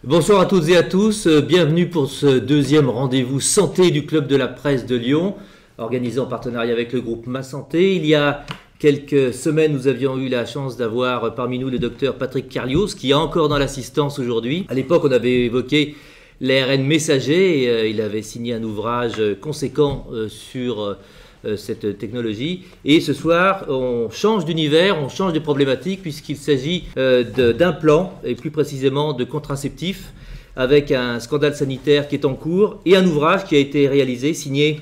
Bonsoir à toutes et à tous, bienvenue pour ce deuxième rendez-vous santé du Club de la Presse de Lyon, organisé en partenariat avec le groupe Ma Santé. Il y a quelques semaines, nous avions eu la chance d'avoir parmi nous le docteur Patrick Carlios, qui est encore dans l'assistance aujourd'hui. À l'époque, on avait évoqué l'ARN messager et il avait signé un ouvrage conséquent sur cette technologie. Et ce soir, on change d'univers, on change de problématique puisqu'il s'agit d'implants et plus précisément de contraceptifs avec un scandale sanitaire qui est en cours et un ouvrage qui a été réalisé, signé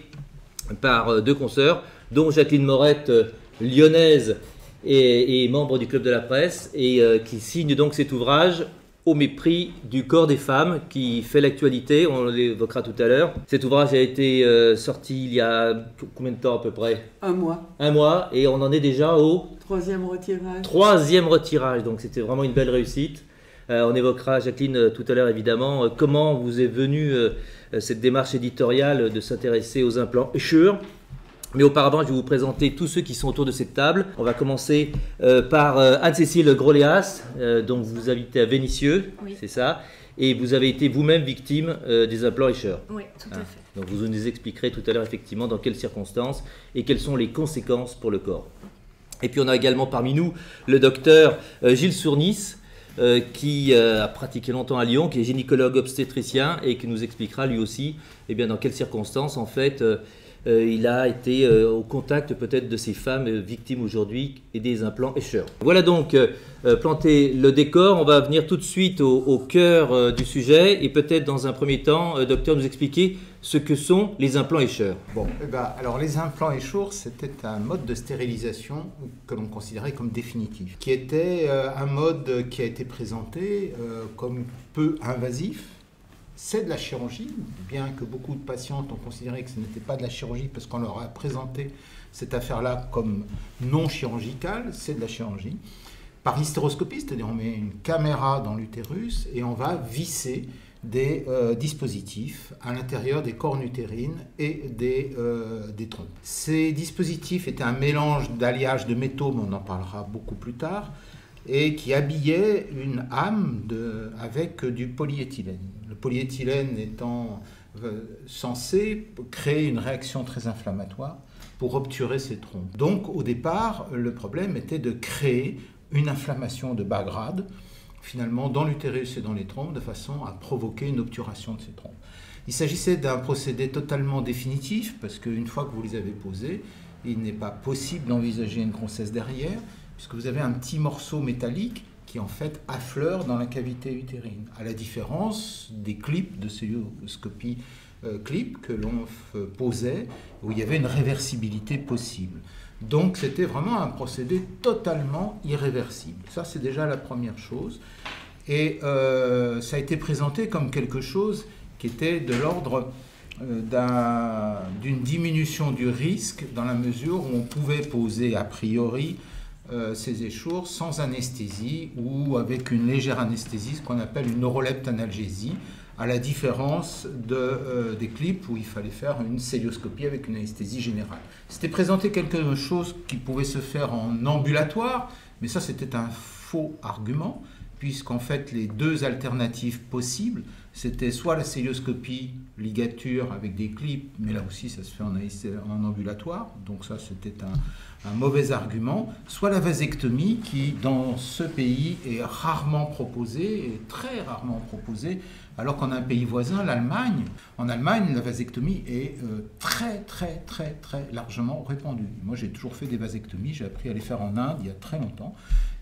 par deux consoeurs, dont Jacqueline Morette, lyonnaise et membre du Club de la Presse, et qui signe donc cet ouvrage au mépris du corps des femmes qui fait l'actualité, on l'évoquera tout à l'heure. Cet ouvrage a été sorti il y a combien de temps à peu près? Un mois. Un mois, et on en est déjà au troisième retirage. Troisième retirage, donc c'était vraiment une belle réussite. On évoquera, Jacqueline, tout à l'heure évidemment, comment vous est venue cette démarche éditoriale de s'intéresser aux implants Essure. Mais auparavant, je vais vous présenter tous ceux qui sont autour de cette table. On va commencer par Anne-Cécile Groléas, dont vous habitez à Vénissieux, oui. C'est ça. Et vous avez été vous-même victime des implants Essure. Oui, tout à fait. Donc vous nous expliquerez tout à l'heure effectivement dans quelles circonstances et quelles sont les conséquences pour le corps. Et puis on a également parmi nous le docteur Gilles Sournis, qui a pratiqué longtemps à Lyon, qui est gynécologue obstétricien et qui nous expliquera lui aussi dans quelles circonstances en fait il a été au contact peut-être de ces femmes victimes aujourd'hui et des implants Essure. Voilà donc planter le décor. On va venir tout de suite au cœur du sujet et peut-être dans un premier temps, docteur, nous expliquer ce que sont les implants Essure. Bon, alors les implants Essure, c'était un mode de stérilisation que l'on considérait comme définitif, qui était un mode qui a été présenté comme peu invasif. C'est de la chirurgie, bien que beaucoup de patientes ont considéré que ce n'était pas de la chirurgie parce qu'on leur a présenté cette affaire-là comme non chirurgicale, c'est de la chirurgie. Par hystéroscopie, c'est-à-dire on met une caméra dans l'utérus et on va visser des dispositifs à l'intérieur des cornes utérines et des trompes. Ces dispositifs étaient un mélange d'alliage de métaux, mais on en parlera beaucoup plus tard, et qui habillait une âme avec du polyéthylène. Le polyéthylène étant censé créer une réaction très inflammatoire pour obturer ces trompes. Donc au départ, le problème était de créer une inflammation de bas grade, finalement dans l'utérus et dans les trompes, de façon à provoquer une obturation de ces trompes. Il s'agissait d'un procédé totalement définitif, parce qu'une fois que vous les avez posés, il n'est pas possible d'envisager une grossesse derrière, puisque vous avez un petit morceau métallique qui en fait affleure dans la cavité utérine, à la différence des clips de célioscopie clip que l'on posait, où il y avait une réversibilité possible. Donc c'était vraiment un procédé totalement irréversible. Ça, c'est déjà la première chose. Et ça a été présenté comme quelque chose qui était de l'ordre d'une diminution du risque, dans la mesure où on pouvait poser a priori ces Essure sans anesthésie ou avec une légère anesthésie, ce qu'on appelle une neuroleptanalgésie, à la différence des clips où il fallait faire une célioscopie avec une anesthésie générale. C'était présenté quelque chose qui pouvait se faire en ambulatoire, mais ça c'était un faux argument, puisqu'en fait les deux alternatives possibles, c'était soit la célioscopie ligature avec des clips, mais là aussi ça se fait en ambulatoire, donc ça c'était un mauvais argument, soit la vasectomie qui dans ce pays est rarement proposée, et très rarement proposée, alors qu'en un pays voisin, l'Allemagne, en Allemagne la vasectomie est très largement répandue. Moi j'ai toujours fait des vasectomies, j'ai appris à les faire en Inde il y a très longtemps,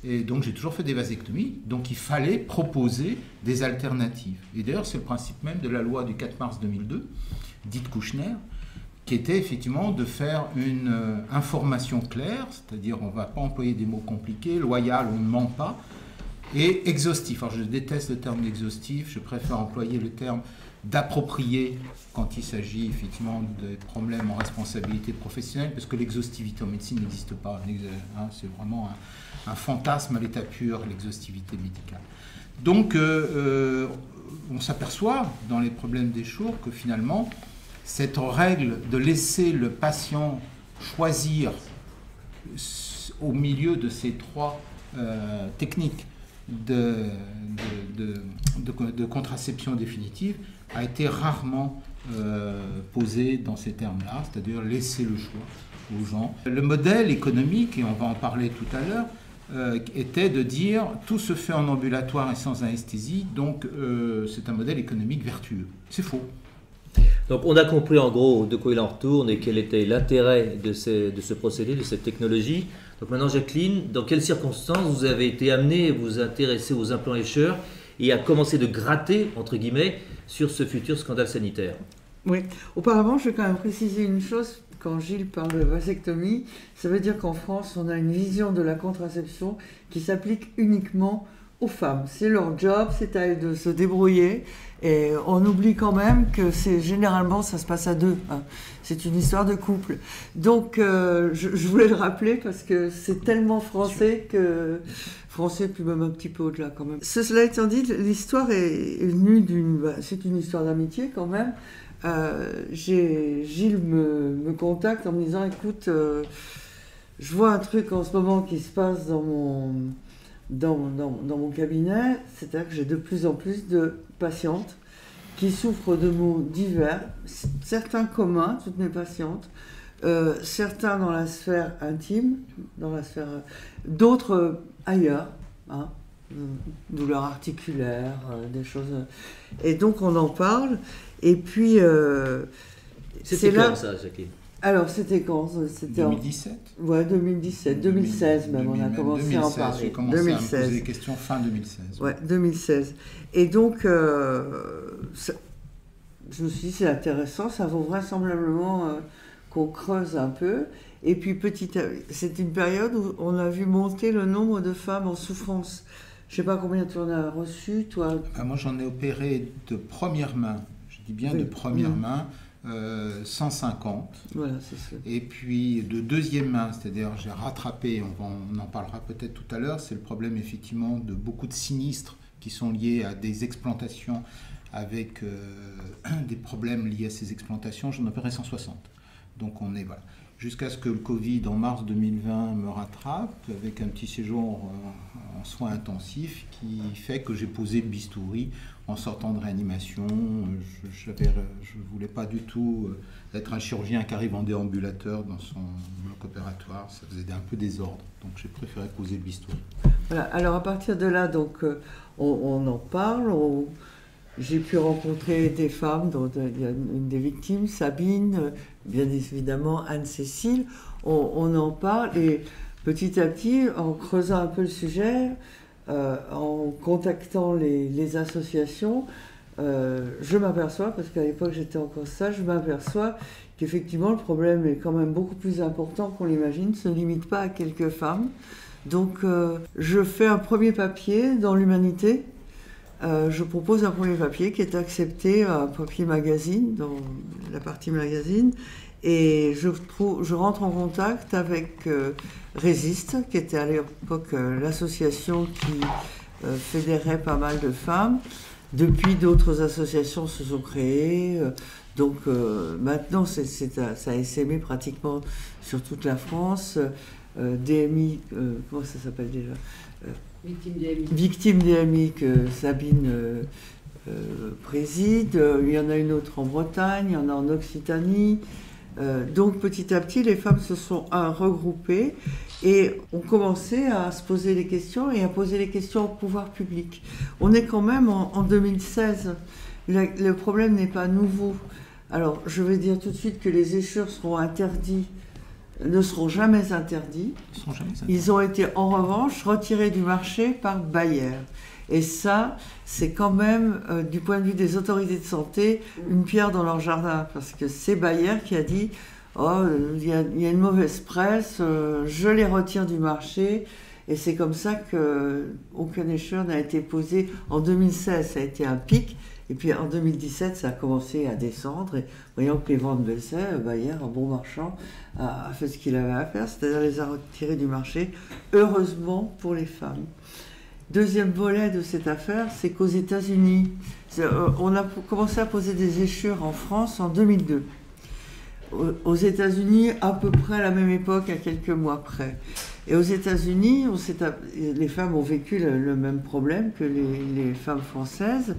et donc j'ai toujours fait des vasectomies, donc il fallait proposer des alternatives. Et d'ailleurs c'est le principe même de la loi du 4 mars 2002, dite Kouchner, qui était effectivement de faire une information claire, c'est-à-dire on ne va pas employer des mots compliqués, loyal, on ne ment pas, et exhaustif. Alors je déteste le terme d'exhaustif, je préfère employer le terme d'approprié quand il s'agit effectivement de problèmes en responsabilité professionnelle, parce que l'exhaustivité en médecine n'existe pas, c'est vraiment un fantasme à l'état pur, l'exhaustivité médicale. Donc on s'aperçoit dans les problèmes d'Essure que finalement cette règle de laisser le patient choisir au milieu de ces trois techniques de contraception définitive a été rarement posée dans ces termes-là, c'est-à-dire laisser le choix aux gens. Le modèle économique, et on va en parler tout à l'heure, était de dire tout se fait en ambulatoire et sans anesthésie, donc c'est un modèle économique vertueux. C'est faux. Donc on a compris en gros de quoi il en retourne et quel était l'intérêt de ce procédé, de cette technologie. Donc maintenant Jacqueline, dans quelles circonstances vous avez été amenée à vous intéresser aux implants lécheurs et à commencer de gratter, entre guillemets, sur ce futur scandale sanitaire? Oui, auparavant je vais quand même préciser une chose. Quand Gilles parle de vasectomie, ça veut dire qu'en France, on a une vision de la contraception qui s'applique uniquement aux femmes. C'est leur job, c'est à elles de se débrouiller. Et on oublie quand même que généralement, ça se passe à deux. Hein. C'est une histoire de couple. Donc, je voulais le rappeler parce que c'est tellement français français, puis même un petit peu au-delà quand même. Cela étant dit, l'histoire est venue c'est une histoire d'amitié quand même. Gilles me contacte en me disant écoute, je vois un truc en ce moment qui se passe dans mon cabinet, c'est-à-dire que j'ai de plus en plus de patientes qui souffrent de maux divers, certains communs, toutes mes patientes, certains dans la sphère intime, d'autres ailleurs, hein, douleurs articulaires, des choses. Et donc on en parle. Et puis, c'était quand ça, Jacqueline? Alors, c'était quand? C'était 2017. Ouais, 2017, 2016 même, on a commencé à en parler. J'ai commencé à me poser des questions fin 2016. Ouais, 2016. Et donc, je me suis dit, c'est intéressant, ça vaut vraisemblablement qu'on creuse un peu. Et puis, c'est une période où on a vu monter le nombre de femmes en souffrance. Je ne sais pas combien tu en as reçu, toi. Moi, j'en ai opéré de première main. Je dis bien de première main, 150. Voilà, c'est ça. Et puis de deuxième main, c'est-à-dire j'ai rattrapé, on en parlera peut-être tout à l'heure, c'est le problème effectivement de beaucoup de sinistres qui sont liés à des explantations avec des problèmes liés à ces explantations. J'en ai opéré 160. Donc on est, voilà. Jusqu'à ce que le Covid, en mars 2020, me rattrape, avec un petit séjour en soins intensifs, qui fait que j'ai posé le bistouri en sortant de réanimation. Je ne voulais pas du tout être un chirurgien qui arrive en déambulateur dans son bloc opératoire. Ça faisait un peu désordre, donc j'ai préféré poser le bistouri. Voilà, alors à partir de là, donc, on en parle. J'ai pu rencontrer des femmes, dont il y a une des victimes, Sabine, bien évidemment Anne-Cécile. On en parle et petit à petit, en creusant un peu le sujet, en contactant les associations, je m'aperçois, parce qu'à l'époque j'étais encore ça, je m'aperçois qu'effectivement le problème est quand même beaucoup plus important qu'on l'imagine, se limite pas à quelques femmes. Donc je fais un premier papier dans l'Humanité. Je propose un premier papier qui est accepté à Papier Magazine, dans la partie magazine, et je rentre en contact avec Résiste, qui était à l'époque l'association qui fédérait pas mal de femmes. Depuis, d'autres associations se sont créées, donc maintenant ça a essaimé pratiquement sur toute la France. DMI, comment ça s'appelle déjà? Victime DMI que Sabine préside. Il y en a une autre en Bretagne, il y en a en Occitanie. Donc petit à petit, les femmes se sont regroupées et ont commencé à se poser des questions et à poser les questions au pouvoir public. On est quand même en 2016. Le problème n'est pas nouveau. Alors, je vais dire tout de suite que les échures ne seront jamais interdits. Ils ont été en revanche retirés du marché par Bayer. Et ça, c'est quand même, du point de vue des autorités de santé, une pierre dans leur jardin. Parce que c'est Bayer qui a dit « Oh, il y a une mauvaise presse, je les retire du marché ». Et c'est comme ça qu'aucun écheur n'a été posé. En 2016, ça a été un pic. Et puis en 2017, ça a commencé à descendre. Et voyant que les ventes baissaient, Bayer, un bon marchand, a fait ce qu'il avait à faire, c'est-à-dire les a retirés du marché, heureusement pour les femmes. Deuxième volet de cette affaire, c'est qu'aux États-Unis, on a commencé à poser des échures en France en 2002. aux États-Unis à peu près à la même époque, à quelques mois près. Et aux États-Unis, les femmes ont vécu le même problème que les femmes françaises.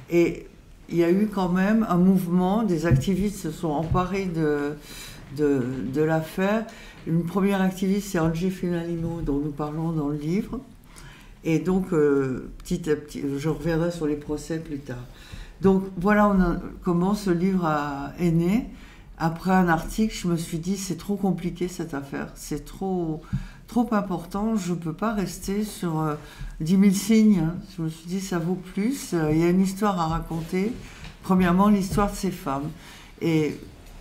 Et il y a eu quand même un mouvement, des activistes se sont emparés de l'affaire. Une première activiste, c'est Angie Finalino, dont nous parlons dans le livre. Et donc, petit à petit, je reviendrai sur les procès plus tard. Donc voilà comment ce livre est né. Après un article, je me suis dit, c'est trop compliqué cette affaire, c'est trop important, je ne peux pas rester sur 10 000 signes. Hein. Je me suis dit, ça vaut plus, il y a une histoire à raconter. Premièrement, l'histoire de ces femmes. Et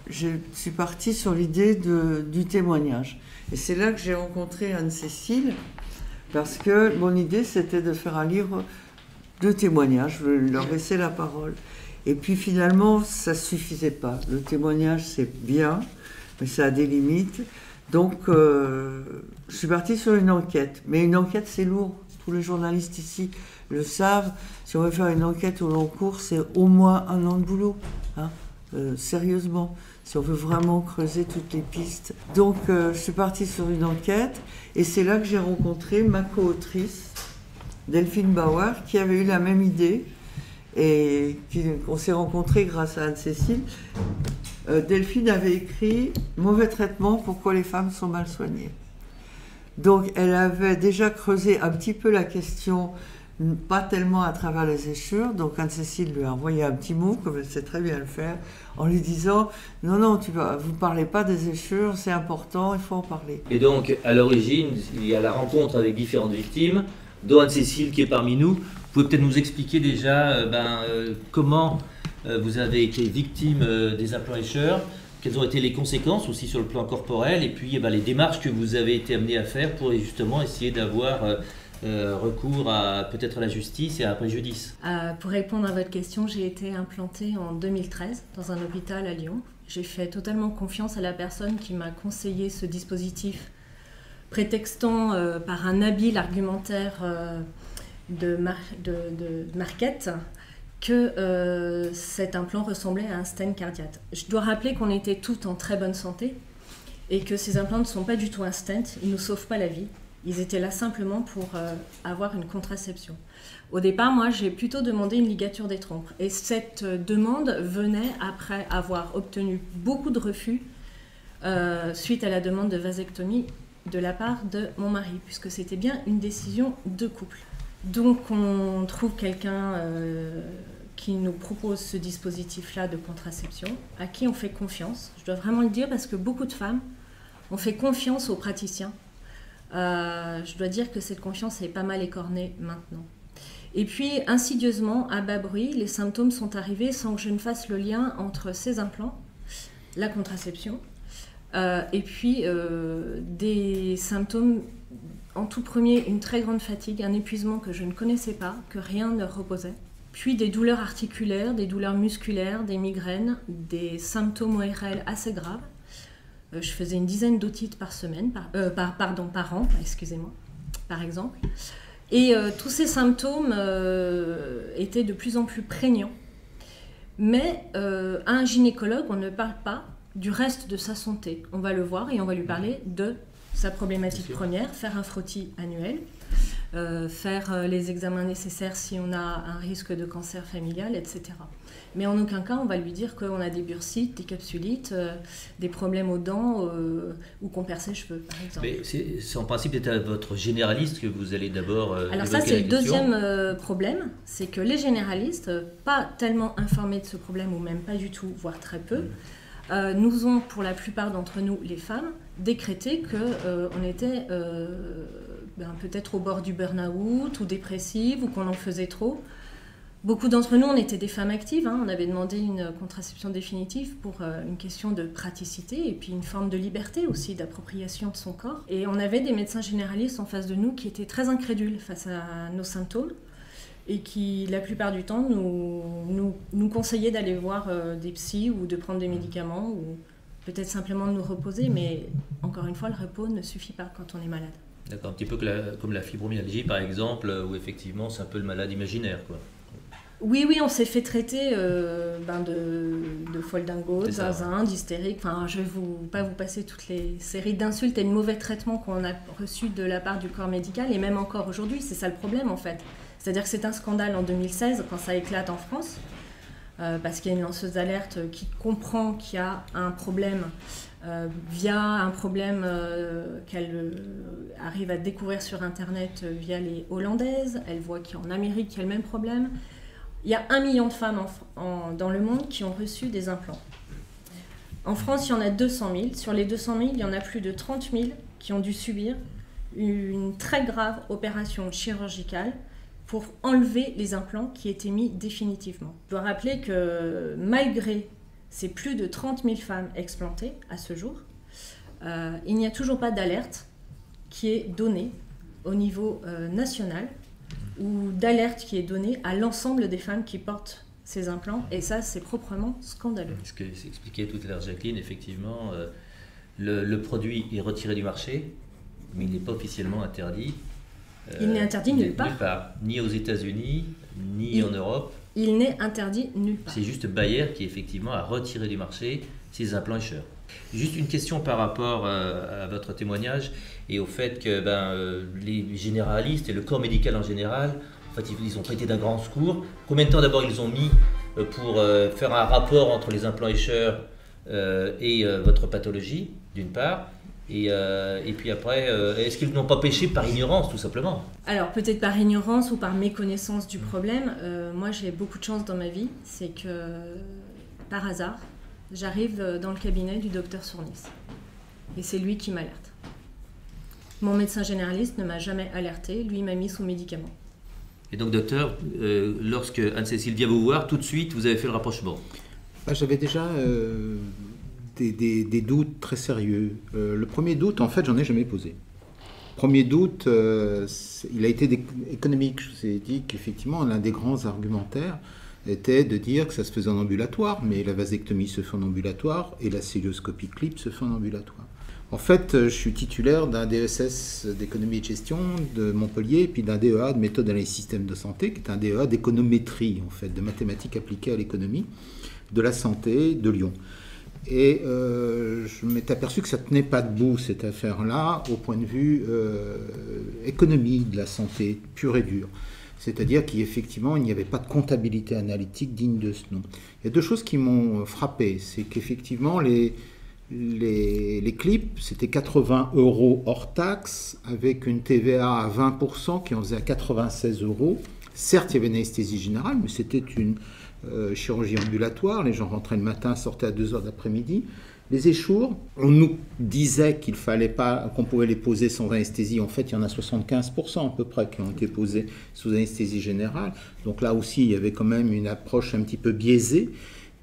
je suis partie sur l'idée du témoignage. Et c'est là que j'ai rencontré Anne-Cécile, parce que mon idée, c'était de faire un livre de témoignages, je leur laisser la parole. Et puis finalement, ça ne suffisait pas. Le témoignage, c'est bien, mais ça a des limites. Donc, je suis partie sur une enquête. Mais une enquête, c'est lourd. Tous les journalistes ici le savent. Si on veut faire une enquête au long cours, c'est au moins 1 an de boulot. Hein, sérieusement. Si on veut vraiment creuser toutes les pistes. Donc, je suis partie sur une enquête. Et c'est là que j'ai rencontré ma co-autrice, Delphine Bauer, qui avait eu la même idée. Et on s'est rencontrés grâce à Anne-Cécile. Delphine avait écrit « Mauvais traitement, pourquoi les femmes sont mal soignées ». Donc elle avait déjà creusé un petit peu la question, pas tellement à travers les échures. Donc Anne-Cécile lui a envoyé un petit mot, comme elle sait très bien le faire, en lui disant « Non, non, vous ne parlez pas des échures, c'est important, il faut en parler ». Et donc, à l'origine, il y a la rencontre avec différentes victimes, dont Anne-Cécile qui est parmi nous. Vous pouvez peut-être nous expliquer déjà comment vous avez été victime des implants Escher, quelles ont été les conséquences aussi sur le plan corporel, et puis les démarches que vous avez été amené à faire pour justement essayer d'avoir recours à peut-être à la justice et à un préjudice. Pour répondre à votre question, j'ai été implantée en 2013 dans un hôpital à Lyon. J'ai fait totalement confiance à la personne qui m'a conseillé ce dispositif, prétextant par un habile argumentaire de Marquette que cet implant ressemblait à un stent cardiaque. Je dois rappeler qu'on était toutes en très bonne santé et que ces implants ne sont pas du tout un stent, ils ne nous sauvent pas la vie. Ils étaient là simplement pour avoir une contraception. Au départ, moi, j'ai plutôt demandé une ligature des trompes. Et cette demande venait après avoir obtenu beaucoup de refus suite à la demande de vasectomie de la part de mon mari, puisque c'était bien une décision de couple. Donc on trouve quelqu'un qui nous propose ce dispositif-là de contraception, à qui on fait confiance. Je dois vraiment le dire parce que beaucoup de femmes ont fait confiance aux praticiens. Je dois dire que cette confiance est pas mal écornée maintenant. Et puis insidieusement, à bas bruit, les symptômes sont arrivés sans que je ne fasse le lien entre ces implants, la contraception, et puis des symptômes. En tout premier, une très grande fatigue, un épuisement que je ne connaissais pas, que rien ne reposait. Puis des douleurs articulaires, des douleurs musculaires, des migraines, des symptômes ORL assez graves. Je faisais une dizaine d'otites par semaine, par an, excusez-moi, par exemple. Et tous ces symptômes étaient de plus en plus prégnants. Mais à un gynécologue, on ne parle pas du reste de sa santé. On va le voir et on va lui parler de sa problématique première, faire un frottis annuel, faire les examens nécessaires si on a un risque de cancer familial, etc. Mais en aucun cas, on va lui dire qu'on a des bursites, des capsulites, des problèmes aux dents ou qu'on perd ses cheveux, par exemple. Mais c'est en principe peut-être à votre généraliste que vous allez d'abord Alors ça, c'est le deuxième problème, c'est que les généralistes, pas tellement informés de ce problème, ou même pas du tout, voire très peu, nous ont, pour la plupart d'entre nous, les femmes, décrété qu'on était peut-être au bord du burn-out ou dépressive ou qu'on en faisait trop. Beaucoup d'entre nous, on était des femmes actives, on avait demandé une contraception définitive pour une question de praticité et puis une forme de liberté aussi, d'appropriation de son corps. Et on avait des médecins généralistes en face de nous qui étaient très incrédules face à nos symptômes et qui, la plupart du temps, nous conseillaient d'aller voir des psys ou de prendre des médicaments ou peut-être simplement de nous reposer, mais encore une fois, le repos ne suffit pas quand on est malade. D'accord, un petit peu comme la fibromyalgie par exemple, où effectivement c'est un peu le malade imaginaire, quoi. Oui, on s'est fait traiter de foldingo, de zinzin, d'hystérique. Enfin, je vais pas vous passer toutes les séries d'insultes et de mauvais traitements qu'on a reçus de la part du corps médical, et même encore aujourd'hui, c'est ça le problème en fait. C'est-à-dire que c'est un scandale en 2016 quand ça éclate en France, parce qu'il y a une lanceuse d'alerte qui comprend qu'il y a un problème via un problème qu'elle arrive à découvrir sur Internet via les Hollandaises. Elle voit qu'en Amérique, il y a le même problème. Il y a 1 million de femmes dans le monde qui ont reçu des implants. En France, il y en a 200 000. Sur les 200 000, il y en a plus de 30 000 qui ont dû subir une très grave opération chirurgicale pour enlever les implants qui étaient mis définitivement. Je dois rappeler que malgré ces plus de 30 000 femmes explantées à ce jour, il n'y a toujours pas d'alerte qui est donnée au niveau national ou d'alerte qui est donnée à l'ensemble des femmes qui portent ces implants, et ça c'est proprement scandaleux. Ce que s'expliquait tout à l'heure Jacqueline, effectivement, le produit est retiré du marché, mais il n'est pas officiellement interdit. Il n'est interdit nulle part. Ni aux États-Unis, ni en Europe. Il n'est interdit nulle part. C'est juste Bayer qui effectivement a retiré du marché ces implants Escher. Juste une question par rapport à votre témoignage et au fait que les généralistes et le corps médical en général, en fait, ils ont pas été d'un grand secours. Combien de temps d'abord ils ont mis pour faire un rapport entre les implants Escher et votre pathologie, d'une part, et puis après, est-ce qu'ils n'ont pas péché par ignorance, tout simplement? Alors, peut-être par ignorance ou par méconnaissance du problème. Moi, j'ai beaucoup de chance dans ma vie. C'est que, par hasard, j'arrive dans le cabinet du docteur Sournis. Et c'est lui qui m'alerte. Mon médecin généraliste ne m'a jamais alerté. Lui, il m'a mis sous médicaments. Et donc, docteur, lorsque Anne-Cécile vient vous voir, tout de suite, vous avez fait le rapprochement? J'avais déjà des doutes très sérieux. Le premier doute, en fait, j'en ai jamais posé. Premier doute, il a été économique. Je vous ai dit qu'effectivement, l'un des grands argumentaires était de dire que ça se faisait en ambulatoire, mais la vasectomie se fait en ambulatoire et la célioscopie clip se fait en ambulatoire. En fait, je suis titulaire d'un DESS d'économie et de gestion de Montpellier, et puis d'un DEA de méthode d'analyse système de santé, qui est un DEA d'économétrie, en fait, de mathématiques appliquées à l'économie, de la santé de Lyon. Et je m'étais aperçu que ça ne tenait pas debout, cette affaire-là, au point de vue économie de la santé, pure et dure. C'est-à-dire qu'effectivement, il n'y avait pas de comptabilité analytique digne de ce nom. Il y a deux choses qui m'ont frappé. C'est qu'effectivement, les clips, c'était 80 € hors taxe, avec une TVA à 20% qui en faisait à 96 €. Certes, il y avait une anesthésie générale, mais c'était une chirurgie ambulatoire. Les gens rentraient le matin, sortaient à 2 h d'après-midi. Les échours, on nous disait qu'il fallait pas, qu'on pouvait les poser sans anesthésie. En fait, il y en a 75% à peu près qui ont été posés sous anesthésie générale. Donc là aussi, il y avait quand même une approche un petit peu biaisée.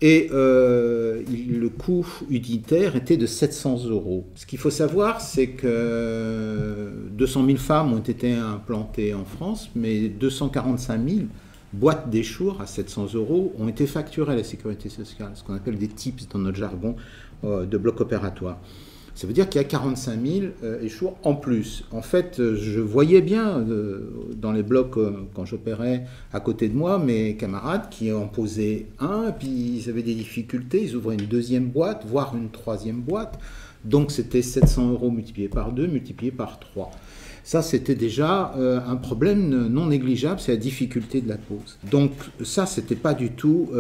Et le coût unitaire était de 700 €. Ce qu'il faut savoir, c'est que 200 000 femmes ont été implantées en France, mais 245 000 boîtes d'échours à 700 € ont été facturées à la sécurité sociale, ce qu'on appelle des TIPS dans notre jargon de bloc opératoire. Ça veut dire qu'il y a 45 000 échours en plus. En fait, je voyais bien dans les blocs, quand j'opérais à côté de moi, mes camarades qui en posaient un, puis ils avaient des difficultés, ils ouvraient une deuxième boîte, voire une troisième boîte. Donc c'était 700 € multiplié par 2, multiplié par 3. Ça, c'était déjà un problème non négligeable, c'est la difficulté de la pose. Donc ça, c'était pas du tout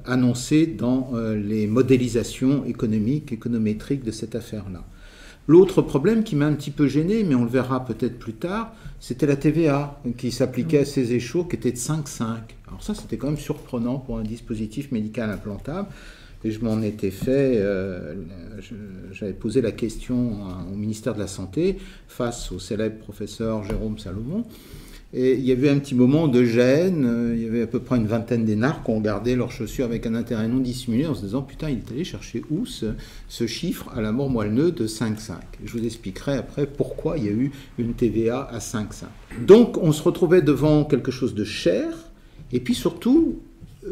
annoncé dans les modélisations économiques, économétriques de cette affaire-là. L'autre problème qui m'a un petit peu gêné, mais on le verra peut-être plus tard, c'était la TVA qui s'appliquait à ces échours, qui était de 5,5. Alors ça, c'était quand même surprenant pour un dispositif médical implantable. Et je m'en étais fait, j'avais posé la question au ministère de la Santé face au célèbre professeur Jérôme Salomon. Et il y avait un petit moment de gêne, il y avait à peu près une vingtaine d'énarques qui ont gardé leurs chaussures avec un intérêt non dissimulé en se disant « Putain, il est allé chercher où ce chiffre à la mort moelle-neu de 5,5 ?» Je vous expliquerai après pourquoi il y a eu une TVA à 5,5. Donc on se retrouvait devant quelque chose de cher, et puis surtout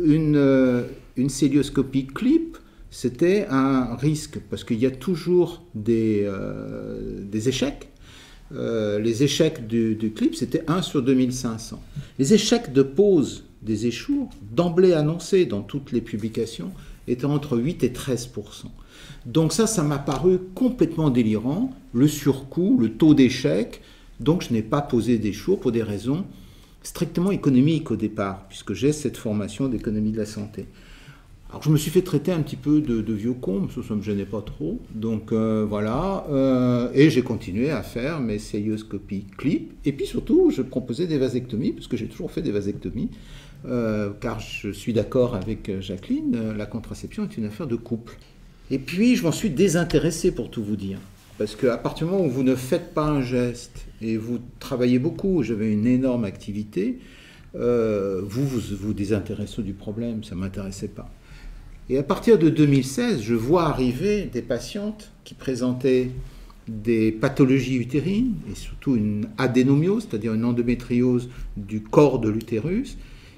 une célioscopie clip, c'était un risque, parce qu'il y a toujours des échecs. les échecs du clip, c'était 1 sur 2500. Les échecs de pose des échos, d'emblée annoncés dans toutes les publications, étaient entre 8 et 13%. Donc ça m'a paru complètement délirant, le surcoût, le taux d'échec. Donc je n'ai pas posé d'échos pour des raisons strictement économiques au départ, puisque j'ai cette formation d'économie de la santé. Alors je me suis fait traiter un petit peu de vieux con, ça ne me gênait pas trop. Donc voilà, et j'ai continué à faire mes célioscopies clip. Et puis surtout, je proposais des vasectomies, parce que j'ai toujours fait des vasectomies, car je suis d'accord avec Jacqueline, la contraception est une affaire de couple. Et puis je m'en suis désintéressé pour tout vous dire. Parce qu'à partir du moment où vous ne faites pas un geste et vous travaillez beaucoup, j'avais une énorme activité, vous désintéressez du problème, ça ne m'intéressait pas. Et à partir de 2016, je vois arriver des patientes qui présentaient des pathologies utérines et surtout une adénomiose, c'est-à-dire une endométriose du corps de l'utérus.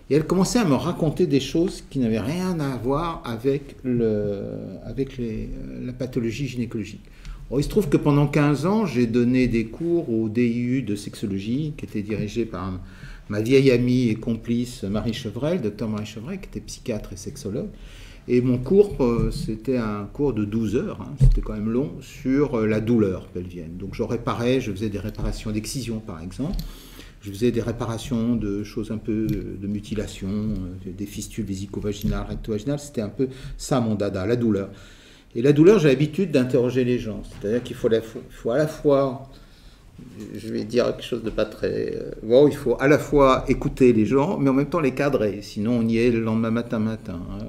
Et elles commençaient à me raconter des choses qui n'avaient rien à voir avec la pathologie gynécologique. Or, il se trouve que pendant 15 ans, j'ai donné des cours au DIU de sexologie, qui était dirigé par ma vieille amie et complice Marie Chevrel, docteur Marie Chevrel, qui était psychiatre et sexologue. Et mon cours, c'était un cours de 12 heures, hein, c'était quand même long, sur la douleur pelvienne. Donc je réparais, je faisais des réparations d'excision par exemple, je faisais des réparations de choses un peu de mutilation, des fistules vésico-vaginales, recto-vaginales, c'était un peu ça mon dada, la douleur. Et la douleur, j'ai l'habitude d'interroger les gens, c'est-à-dire qu'il faut à la fois, je vais dire quelque chose de pas très... Bon, il faut à la fois écouter les gens, mais en même temps les cadrer, sinon on y est le lendemain matin.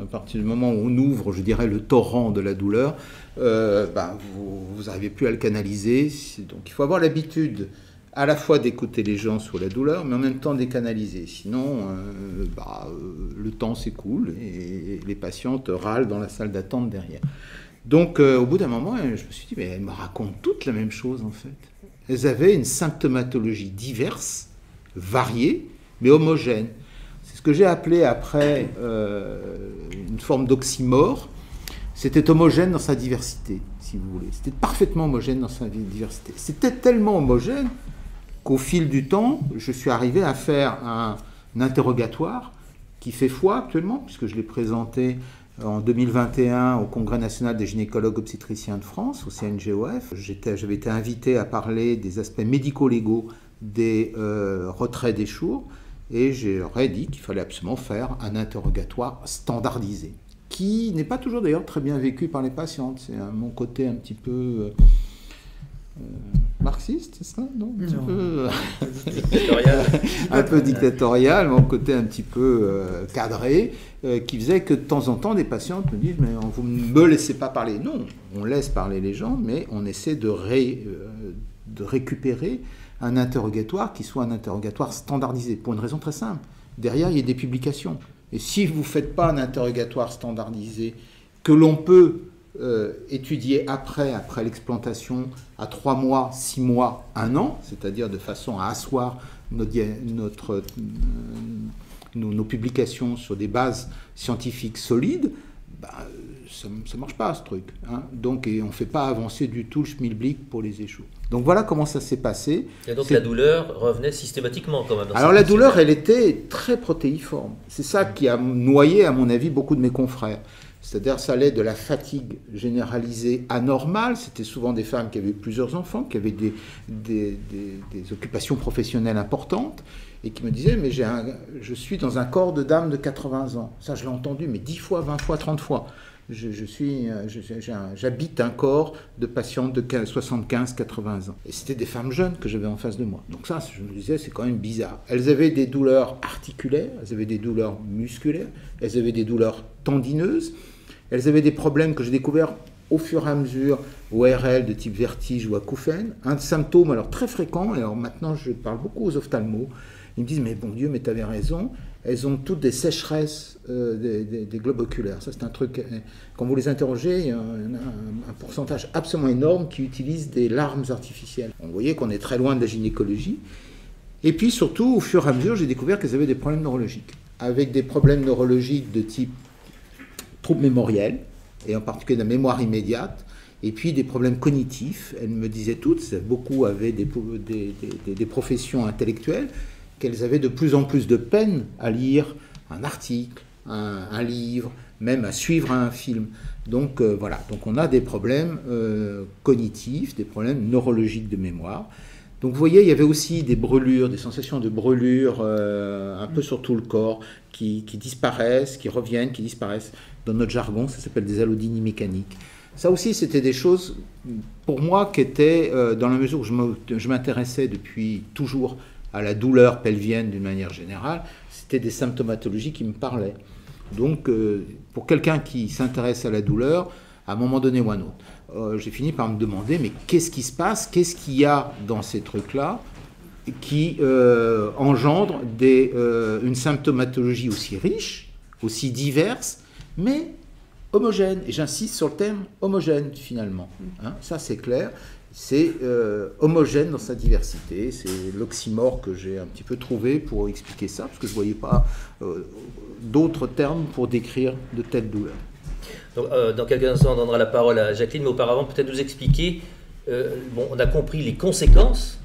À partir du moment où on ouvre, je dirais, le torrent de la douleur, vous n'arrivez plus à le canaliser. Donc il faut avoir l'habitude à la fois d'écouter les gens sur la douleur, mais en même temps de les canaliser. Sinon, le temps s'écoule et les patientes râlent dans la salle d'attente derrière. Donc au bout d'un moment, je me suis dit, mais elles me racontent toutes la même chose en fait. Elles avaient une symptomatologie diverse, variée, mais homogène. C'est ce que j'ai appelé après une forme d'oxymore. C'était homogène dans sa diversité, si vous voulez. C'était parfaitement homogène dans sa diversité. C'était tellement homogène qu'au fil du temps, je suis arrivé à faire un interrogatoire qui fait foi actuellement, puisque je l'ai présenté en 2021 au Congrès national des gynécologues obstétriciens de France, au CNGOF. J'avais été invité à parler des aspects médico-légaux des retraits des chours, et j'aurais dit qu'il fallait absolument faire un interrogatoire standardisé, qui n'est pas toujours d'ailleurs très bien vécu par les patientes. C'est mon côté un petit peu marxiste, c'est ça, non, un peu dictatorial, mon côté un petit peu cadré, qui faisait que de temps en temps des patientes me disent mais vous ne me laissez pas parler. Non, on laisse parler les gens, mais on essaie de récupérer un interrogatoire qui soit un interrogatoire standardisé, pour une raison très simple. Derrière, il y a des publications. Et si vous ne faites pas un interrogatoire standardisé que l'on peut étudier après l'explantation à 3 mois, 6 mois, 1 an, c'est-à-dire de façon à asseoir nos publications sur des bases scientifiques solides, ça ne marche pas ce truc. Hein. Donc, et on ne fait pas avancer du tout le schmilblick pour les échos. Donc voilà comment ça s'est passé. Et donc la douleur revenait systématiquement quand même. Alors la douleur, elle était très protéiforme. C'est ça qui a noyé, à mon avis, beaucoup de mes confrères. C'est-à-dire ça allait de la fatigue généralisée anormale. C'était souvent des femmes qui avaient plusieurs enfants, qui avaient des occupations professionnelles importantes, et qui me disaient, mais je suis dans un corps de dame de 80 ans. Ça, je l'ai entendu, mais 10 fois, 20 fois, 30 fois. J'habite un corps de patientes de 75-80 ans. Et c'était des femmes jeunes que j'avais en face de moi. Donc ça, je me disais, c'est quand même bizarre. Elles avaient des douleurs articulaires, elles avaient des douleurs musculaires, elles avaient des douleurs tendineuses, elles avaient des problèmes que j'ai découverts au fur et à mesure, ORL de type vertige ou acouphène, un symptôme alors très fréquent, et alors maintenant je parle beaucoup aux ophtalmos, ils me disent, mais bon Dieu, mais tu avais raison, elles ont toutes des sécheresses des globes oculaires. Ça, c'est un truc, quand vous les interrogez, il y a un pourcentage absolument énorme qui utilise des larmes artificielles. Vous voyez qu'on est très loin de la gynécologie. Et puis surtout, au fur et à mesure, j'ai découvert qu'elles avaient des problèmes neurologiques, avec des problèmes neurologiques de type trouble mémoriel, et en particulier de la mémoire immédiate, et puis des problèmes cognitifs. Elles me disaient toutes, beaucoup avaient des professions intellectuelles, qu'elles avaient de plus en plus de peine à lire un article, un livre, même à suivre un film. Donc voilà, donc on a des problèmes cognitifs, des problèmes neurologiques de mémoire. Donc vous voyez, il y avait aussi des brûlures, des sensations de brûlures un peu sur tout le corps qui disparaissent, qui reviennent, qui disparaissent. Dans notre jargon, ça s'appelle des allodynies mécaniques. Ça aussi, c'était des choses, pour moi, qui étaient, dans la mesure où je m'intéressais depuis toujours à la douleur pelvienne d'une manière générale, c'était des symptomatologies qui me parlaient. Donc, pour quelqu'un qui s'intéresse à la douleur, à un moment donné ou à un autre, j'ai fini par me demander, mais qu'est-ce qui se passe? Qu'est-ce qu'il y a dans ces trucs-là qui engendre une symptomatologie aussi riche, aussi diverse, mais homogène? Et j'insiste sur le terme homogène, finalement. Hein, ça, c'est clair. C'est homogène dans sa diversité. C'est l'oxymore que j'ai un petit peu trouvé pour expliquer ça, parce que je ne voyais pas d'autres termes pour décrire de telles douleurs. Donc, dans quelques instants, on donnera la parole à Jacqueline, mais auparavant, peut-être nous expliquer, on a compris les conséquences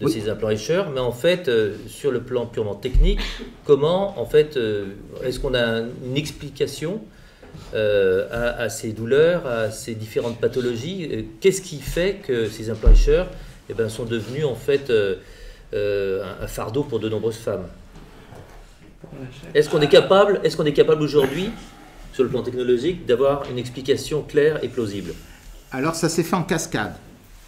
de ces implants Escher, mais en fait, sur le plan purement technique, comment, en fait, est-ce qu'on a une explication à ces douleurs, à ces différentes pathologies? Qu'est-ce qui fait que ces implants Escher sont devenus, en fait, un fardeau pour de nombreuses femmes? Est-ce qu'on est capable aujourd'hui, sur le plan technologique, d'avoir une explication claire et plausible? Alors ça s'est fait en cascade,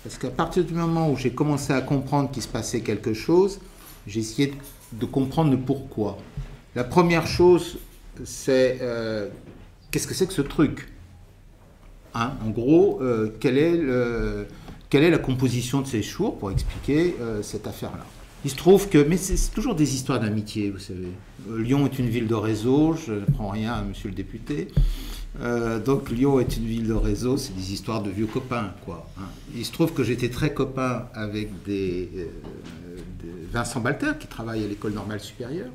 parce qu'à partir du moment où j'ai commencé à comprendre qu'il se passait quelque chose, j'ai essayé de comprendre le pourquoi. La première chose, c'est qu'est-ce que c'est que ce truc, hein? En gros, quelle est la composition de ces chours pour expliquer cette affaire-là. Il se trouve que, mais c'est toujours des histoires d'amitié, vous savez. Lyon est une ville de réseau, je ne prends rien à monsieur le député. Donc Lyon est une ville de réseau, c'est des histoires de vieux copains, quoi. Hein. Il se trouve que j'étais très copain avec Vincent Balter, qui travaille à l'École normale supérieure,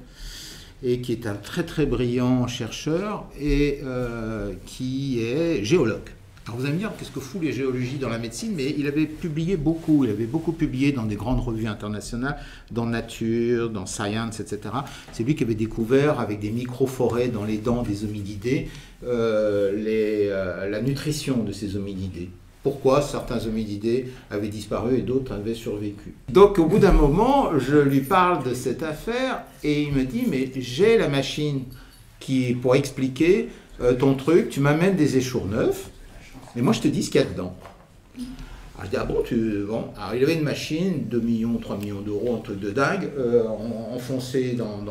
et qui est un très très brillant chercheur, et qui est géologue. Alors vous allez me dire, qu'est-ce que fout les géologies dans la médecine? Mais il avait beaucoup publié dans des grandes revues internationales, dans Nature, dans Science, etc. C'est lui qui avait découvert, avec des micro-forêts dans les dents des hominidés, la nutrition de ces hominidés. Pourquoi certains hominidés avaient disparu et d'autres avaient survécu. Donc au bout d'un moment, je lui parle de cette affaire, et il me dit, mais j'ai la machine pour expliquer ton truc, tu m'amènes des échours neufs, mais moi, je te dis ce qu'il y a dedans. Alors, je dis, ah bon, bon. Alors, il avait une machine, 2 millions, 3 millions d'euros, un truc de dingue, enfoncé dans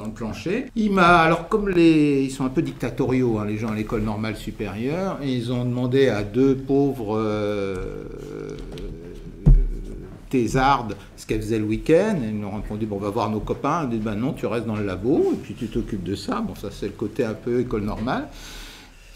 le plancher. Alors, comme ils sont un peu dictatoriaux, hein, les gens à l'école normale supérieure, et ils ont demandé à deux pauvres thésardes ce qu'elles faisaient le week-end, et ils ont répondu, bon, on va voir nos copains. Ils ont dit, ben non, tu restes dans le labo, et puis tu t'occupes de ça. Bon, ça, c'est le côté un peu école normale.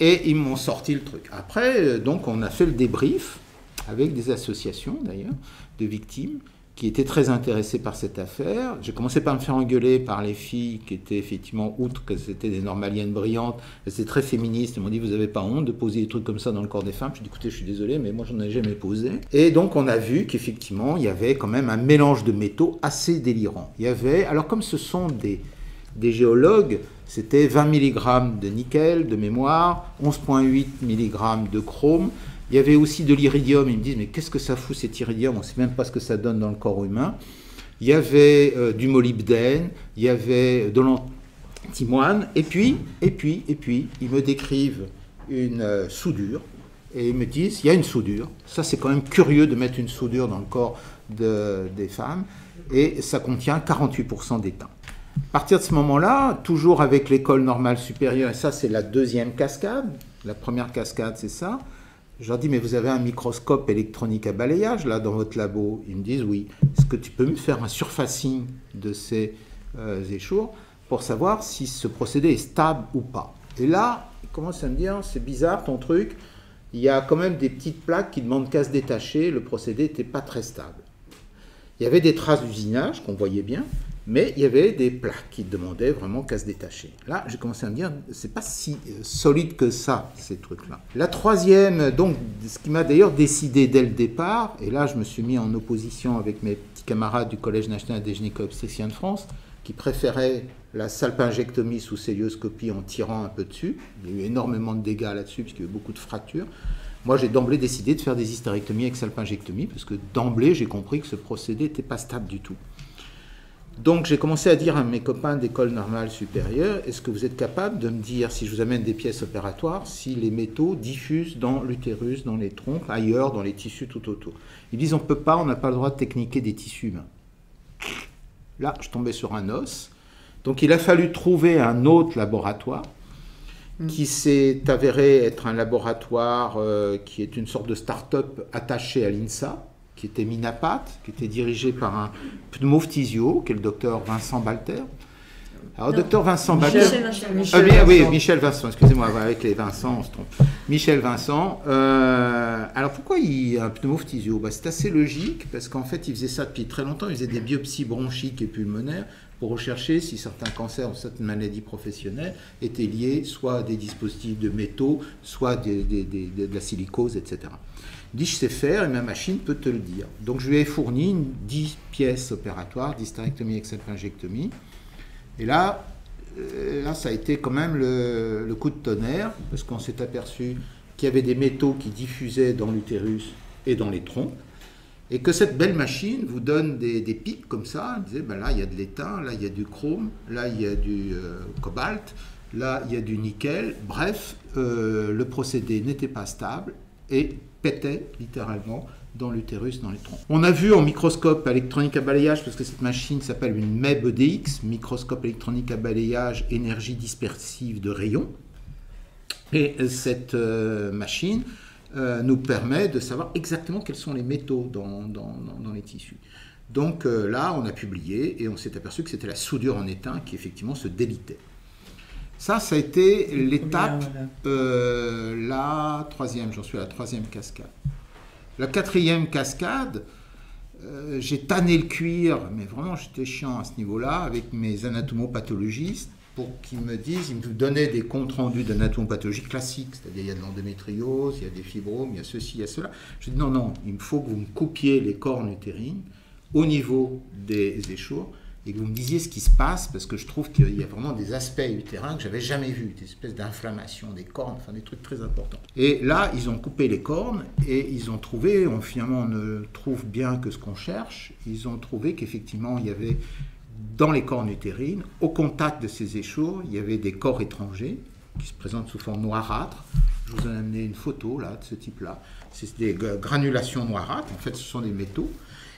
Et ils m'ont sorti le truc. Après, donc, on a fait le débrief avec des associations, d'ailleurs, de victimes, qui étaient très intéressées par cette affaire. J'ai commencé par me faire engueuler par les filles qui étaient effectivement, outre que c'était des normaliennes brillantes, elles étaient très féministes. Elles m'ont dit, vous n'avez pas honte de poser des trucs comme ça dans le corps des femmes? Je dis, écoutez, je suis désolé, mais moi, j'en ai jamais posé. Et donc, on a vu qu'effectivement, il y avait quand même un mélange de métaux assez délirant. Il y avait, alors comme ce sont des géologues, c'était 20 mg de nickel de mémoire, 11,8 mg de chrome. Il y avait aussi de l'iridium. Ils me disent, mais qu'est-ce que ça fout cet iridium? On ne sait même pas ce que ça donne dans le corps humain. Il y avait du molybdène, il y avait de l'antimoine. Et puis, ils me décrivent une soudure. Et ils me disent, il y a une soudure. Ça, c'est quand même curieux de mettre une soudure dans le corps des femmes. Et ça contient 48% d'étain. À partir de ce moment-là, toujours avec l'école normale supérieure, et ça c'est la deuxième cascade, la première cascade c'est ça, je leur dis, mais vous avez un microscope électronique à balayage là dans votre labo? Ils me disent oui. Est-ce que tu peux me faire un surfacing de ces échours pour savoir si ce procédé est stable ou pas? Et là, ils commencent à me dire, c'est bizarre ton truc, il y a quand même des petites plaques qui demandent qu'à se détacher, le procédé n'était pas très stable. Il y avait des traces d'usinage qu'on voyait bien, Mais il y avait des plaques qui demandaient vraiment qu'à se détacher. Là, j'ai commencé à me dire, c'est pas si solide que ça, ces trucs-là. La troisième, donc, ce qui m'a d'ailleurs décidé dès le départ, et là, je me suis mis en opposition avec mes petits camarades du Collège national des gynéco-obstétriciens de France, qui préféraient la salpingectomie sous célioscopie en tirant un peu dessus. Il y a eu énormément de dégâts là-dessus, puisqu'il y a eu beaucoup de fractures. Moi, j'ai d'emblée décidé de faire des hystérectomies avec salpingectomie, parce que d'emblée, j'ai compris que ce procédé n'était pas stable du tout. Donc j'ai commencé à dire à mes copains d'école normale supérieure, est-ce que vous êtes capable de me dire, si je vous amène des pièces opératoires, si les métaux diffusent dans l'utérus, dans les trompes, ailleurs, dans les tissus tout autour? Ils disent, on ne peut pas, on n'a pas le droit de techniquer des tissus humains. Là, je tombais sur un os. Donc il a fallu trouver un autre laboratoire qui s'est avéré être un laboratoire qui est une sorte de start-up attaché à l'INSA, qui était Minapat, qui était dirigé par un pneumophysio, qui est le docteur Vincent Balter. Alors, docteur Vincent Balter... Michel Vincent, excusez-moi, avec les Vincent, on se trompe. Michel Vincent. Alors, pourquoi il y a un pneumophysio? C'est assez logique, parce qu'en fait, il faisait ça depuis très longtemps. Il faisait des biopsies bronchiques et pulmonaires pour rechercher si certains cancers ou certaines maladies professionnelles étaient liés soit à des dispositifs de métaux, soit de la silicose, etc. Il dit, je sais faire et ma machine peut te le dire. Donc je lui ai fourni 10 pièces opératoires, d'hystérectomie avec salpingectomie. Et là, ça a été quand même le coup de tonnerre, parce qu'on s'est aperçu qu'il y avait des métaux qui diffusaient dans l'utérus et dans les trompes, et que cette belle machine vous donne des pics comme ça. Elle disait, ben là il y a de l'étain, là il y a du chrome, là il y a du cobalt, là il y a du nickel. Bref, le procédé n'était pas stable et pétait littéralement dans l'utérus, dans les trompes. On a vu en microscope électronique à balayage, parce que cette machine s'appelle une MEB EDX, microscope électronique à balayage, énergie dispersive de rayons. Et cette machine nous permet de savoir exactement quels sont les métaux dans les tissus. Donc là, on a publié et on s'est aperçu que c'était la soudure en étain qui effectivement se délitait. Ça a été l'étape, la troisième, j'en suis à la troisième cascade. La quatrième cascade, j'ai tanné le cuir, mais vraiment j'étais chiant à ce niveau-là, avec mes anatomopathologistes, pour qu'ils me disent, ils me donnaient des comptes rendus d'anatomopathologie classique, c'est-à-dire il y a de l'endométriose, il y a des fibromes, il y a ceci, il y a cela. Je dis non, il me faut que vous me coupiez les cornes utérines au niveau des échours, et que vous me disiez ce qui se passe, parce que je trouve qu'il y a vraiment des aspects utérins que j'avais jamais vus, des espèces d'inflammation des cornes, enfin des trucs très importants. Et là, ils ont coupé les cornes et ils ont trouvé, finalement on ne trouve bien que ce qu'on cherche, ils ont trouvé qu'effectivement il y avait dans les cornes utérines, au contact de ces échours, il y avait des corps étrangers qui se présentent sous forme noirâtre. Je vous ai amené une photo là, de ce type-là. C'est des granulations noirâtres, en fait ce sont des métaux,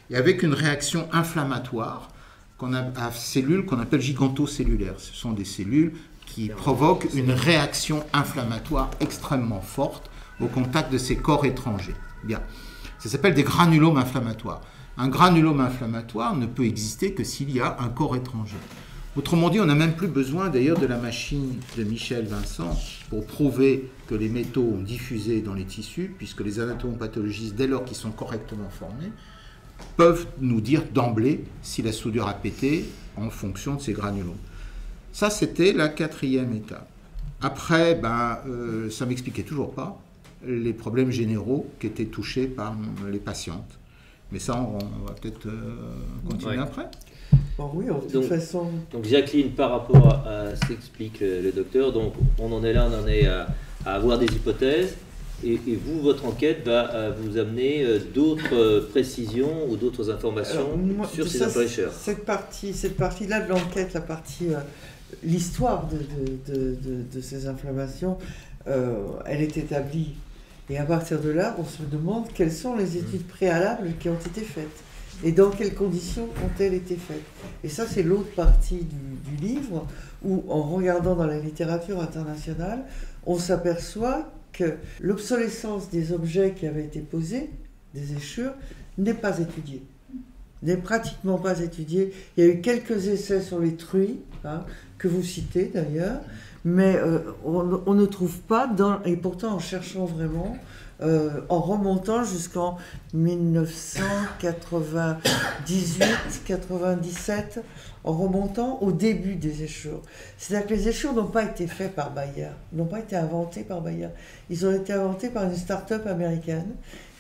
et avec une réaction inflammatoire à cellules qu'on appelle gigantocellulaires. Ce sont des cellules qui provoquent une réaction inflammatoire extrêmement forte au contact de ces corps étrangers. Bien. Ça s'appelle des granulomes inflammatoires. Un granulome inflammatoire ne peut exister que s'il y a un corps étranger. Autrement dit, on n'a même plus besoin d'ailleurs de la machine de Michel Vincent pour prouver que les métaux ont diffusé dans les tissus, puisque les anatomopathologistes, dès lors qu'ils sont correctement formés, peuvent nous dire d'emblée si la soudure a pété en fonction de ces granulomes. Ça, c'était la quatrième étape. Après, ça ne m'expliquait toujours pas les problèmes généraux qui étaient touchés par les patientes. Mais ça, on va peut-être continuer après. Bon, oui, de toute façon. Donc Jacqueline, par rapport à ce qu'explique le docteur, donc on en est là, on en est à avoir des hypothèses. Et vous, votre enquête va vous amener d'autres précisions ou d'autres informations sur ces inflammatoires. Cette partie-là de l'enquête, l'histoire de ces inflammations, elle est établie. Et à partir de là, on se demande quelles sont les études préalables qui ont été faites et dans quelles conditions ont-elles été faites. Et ça, c'est l'autre partie du livre où, en regardant dans la littérature internationale, on s'aperçoit que l'obsolescence des objets qui avaient été posés, des échures, n'est pas étudiée. N'est pratiquement pas étudiée. Il y a eu quelques essais sur les truies, que vous citez d'ailleurs, mais on ne trouve pas, et pourtant en cherchant vraiment, en remontant jusqu'en 1998-97, en remontant au début des échures. C'est-à-dire que les échures n'ont pas été faits par Bayer, n'ont pas été inventés par Bayer. Ils ont été inventés par une start-up américaine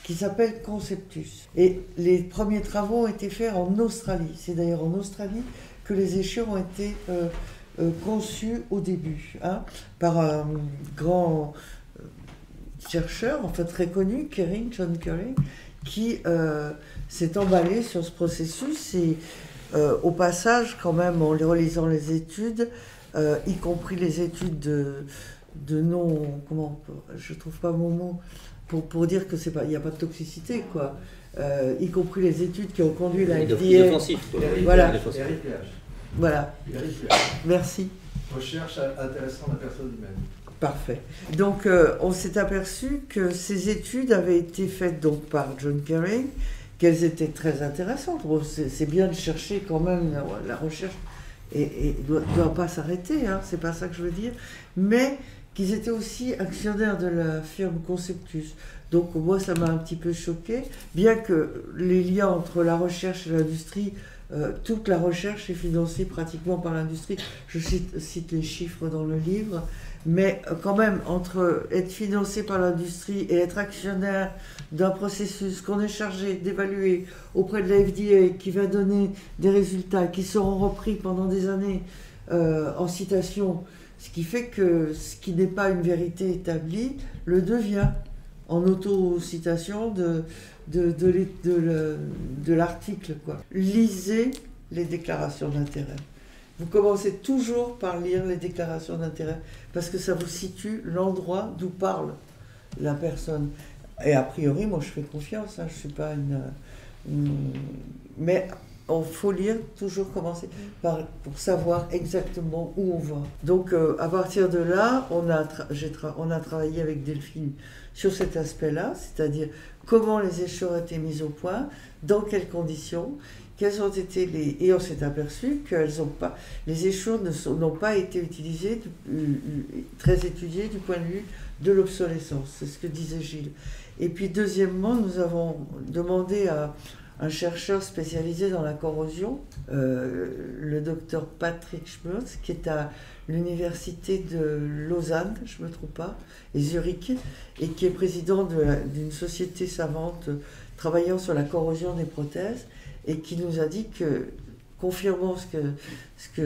qui s'appelle Conceptus. Et les premiers travaux ont été faits en Australie. C'est d'ailleurs en Australie que les échures ont été conçus au début, hein, par un grand chercheur, en fait très connu, John Kering, qui s'est emballé sur ce processus et au passage, quand même, en relisant les études, y compris les études de non... Comment, je trouve pas mon mot pour dire que c'est pas, il n'y a pas de toxicité, quoi. Y compris les études qui ont conduit la FDA. Voilà. Voilà. Merci. Recherche intéressant la personne humaine. Parfait. Donc, on s'est aperçu que ces études avaient été faites donc par John Kering, qu'elles étaient très intéressantes. Bon, c'est bien de chercher quand même la recherche et doit pas s'arrêter, hein, c'est pas ça que je veux dire, mais qu'ils étaient aussi actionnaires de la firme Conceptus. Donc moi, ça m'a un petit peu choqué, bien que les liens entre la recherche et l'industrie, toute la recherche est financée pratiquement par l'industrie. Je cite les chiffres dans le livre, mais quand même, entre être financé par l'industrie et être actionnaire d'un processus qu'on est chargé d'évaluer auprès de la FDA, qui va donner des résultats qui seront repris pendant des années en citation, ce qui fait que ce qui n'est pas une vérité établie le devient en auto-citation de l'article, quoi. Lisez les déclarations d'intérêt. Vous commencez toujours par lire les déclarations d'intérêt parce que ça vous situe l'endroit d'où parle la personne. Et a priori, moi je fais confiance, hein, je ne suis pas mais il faut lire, toujours commencer pour savoir exactement où on va. Donc à partir de là, on a travaillé avec Delphine sur cet aspect-là, c'est-à-dire comment les échures ont été mises au point, dans quelles conditions, quels ont été et on s'est aperçu que les échures n'ont pas été utilisées, très étudiées du point de vue de l'obsolescence, c'est ce que disait Gilles. Et puis deuxièmement, nous avons demandé à un chercheur spécialisé dans la corrosion, le docteur Patrick Schmurtz, qui est à l'université de Lausanne, je ne me trompe pas, et Zurich, et qui est président d'une société savante travaillant sur la corrosion des prothèses, et qui nous a dit que, confirmant ce qui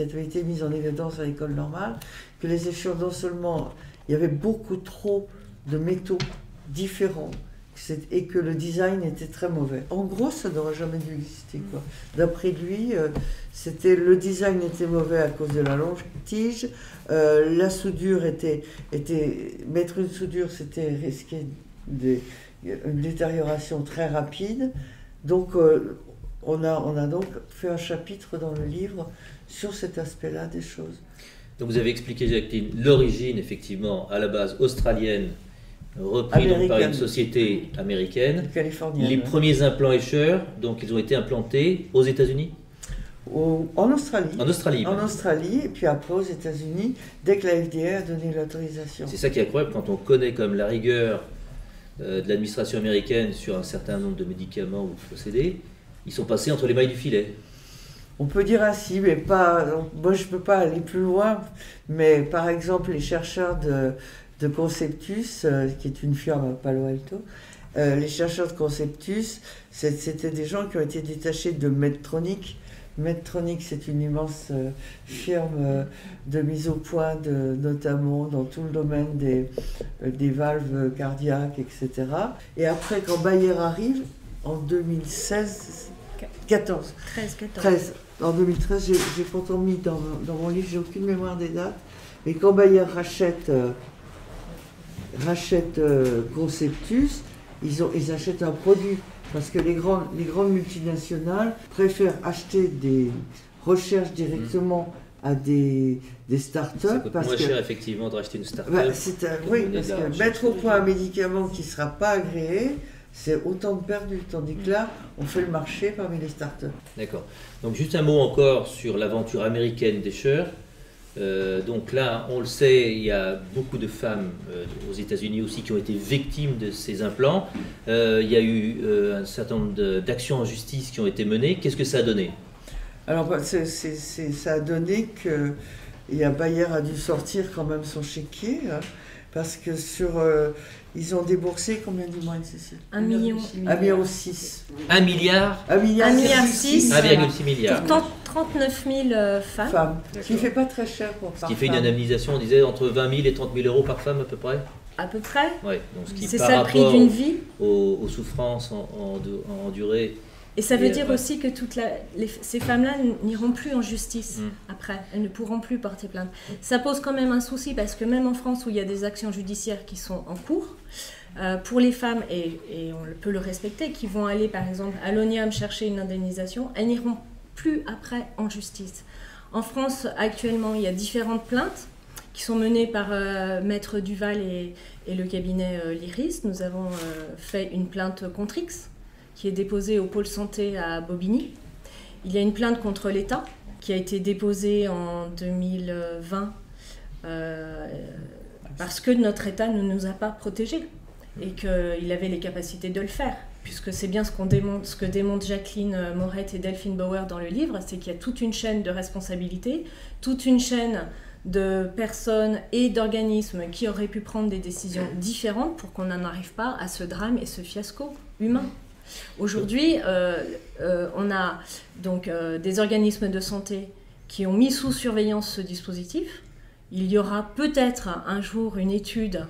avait été mis en évidence à l'école normale, que les échures, non seulement il y avait beaucoup trop de métaux différents, et que le design était très mauvais. En gros, ça n'aurait jamais dû exister, quoi. D'après lui, le design était mauvais à cause de la longue tige, la soudure mettre une soudure, c'était risquer une détérioration très rapide. Donc, on a donc fait un chapitre dans le livre sur cet aspect-là des choses. Donc, vous avez expliqué, Jacqueline, l'origine, effectivement, à la base australienne, repris donc par une société américaine. Californienne. Les premiers implants Escher, donc ils ont été implantés aux États-Unis ? En Australie. En Australie. En Australie, et puis après aux États-Unis, dès que la FDA a donné l'autorisation. C'est ça qui est incroyable quand on connaît comme la rigueur de l'administration américaine sur un certain nombre de médicaments ou de procédés. Ils sont passés entre les mailles du filet. On peut dire ainsi, mais pas. Moi, je ne peux pas aller plus loin, mais par exemple, les chercheurs de Conceptus, qui est une firme à Palo Alto, les chercheurs de Conceptus, c'était des gens qui ont été détachés de Medtronic. Medtronic, c'est une immense firme de mise au point, notamment dans tout le domaine des valves cardiaques, etc. Et après, quand Bayer arrive, en 2016, 14. 13. En 2013, j'ai pourtant mis dans mon livre, j'ai aucune mémoire des dates, mais quand Bayer rachète Conceptus, ils achètent un produit. Parce que les grandes multinationales préfèrent acheter des recherches directement à des startups. Ça coûte moins cher, effectivement, de racheter une startup. Oui, parce que mettre au point un médicament qui ne sera pas agréé, c'est autant de perdu. Tandis que là, on fait le marché parmi les startups. D'accord. Donc juste un mot encore sur l'aventure américaine d'Escher. Donc là, on le sait, il y a beaucoup de femmes aux États-Unis aussi qui ont été victimes de ces implants. Il y a eu un certain nombre d'actions en justice qui ont été menées. Qu'est-ce que ça a donné? Alors, ça a donné que Bayer a dû sortir quand même son chéquier, hein, parce que ils ont déboursé combien, dis-moi, Cécile? 1 million. 1,6 million. 1 milliard 1,6 milliard. 1,6 milliard. Pour 39 000 femmes. Ce qui ne fait pas très cher pour Ce qui fait une indemnisation, on disait, entre 20 000 et 30 000 euros par femme à peu près. À peu près. Ouais, donc ce qui, c'est par ça le prix rapport d'une vie. aux souffrances endurées. Et ça veut dire aussi que ces femmes-là n'iront plus en justice après. Elles ne pourront plus porter plainte. Ça pose quand même un souci parce que même en France où il y a des actions judiciaires qui sont en cours, pour les femmes, et on peut le respecter, qui vont aller par exemple à l'ONIAM chercher une indemnisation, elles n'iront plus après en justice. En France, actuellement, il y a différentes plaintes qui sont menées par Maître Duval et le cabinet Lyris. Nous avons fait une plainte contre X, qui est déposée au pôle santé à Bobigny. Il y a une plainte contre l'État qui a été déposée en 2020 parce que notre État ne nous a pas protégés et qu'il avait les capacités de le faire. Puisque c'est bien ce que démontrent Jacqueline Morette et Delphine Bauer dans le livre, c'est qu'il y a toute une chaîne de responsabilités, toute une chaîne de personnes et d'organismes qui auraient pu prendre des décisions différentes pour qu'on n'en arrive pas à ce drame et ce fiasco humain. Aujourd'hui, on a donc des organismes de santé qui ont mis sous surveillance ce dispositif. Il y aura peut-être un jour une étude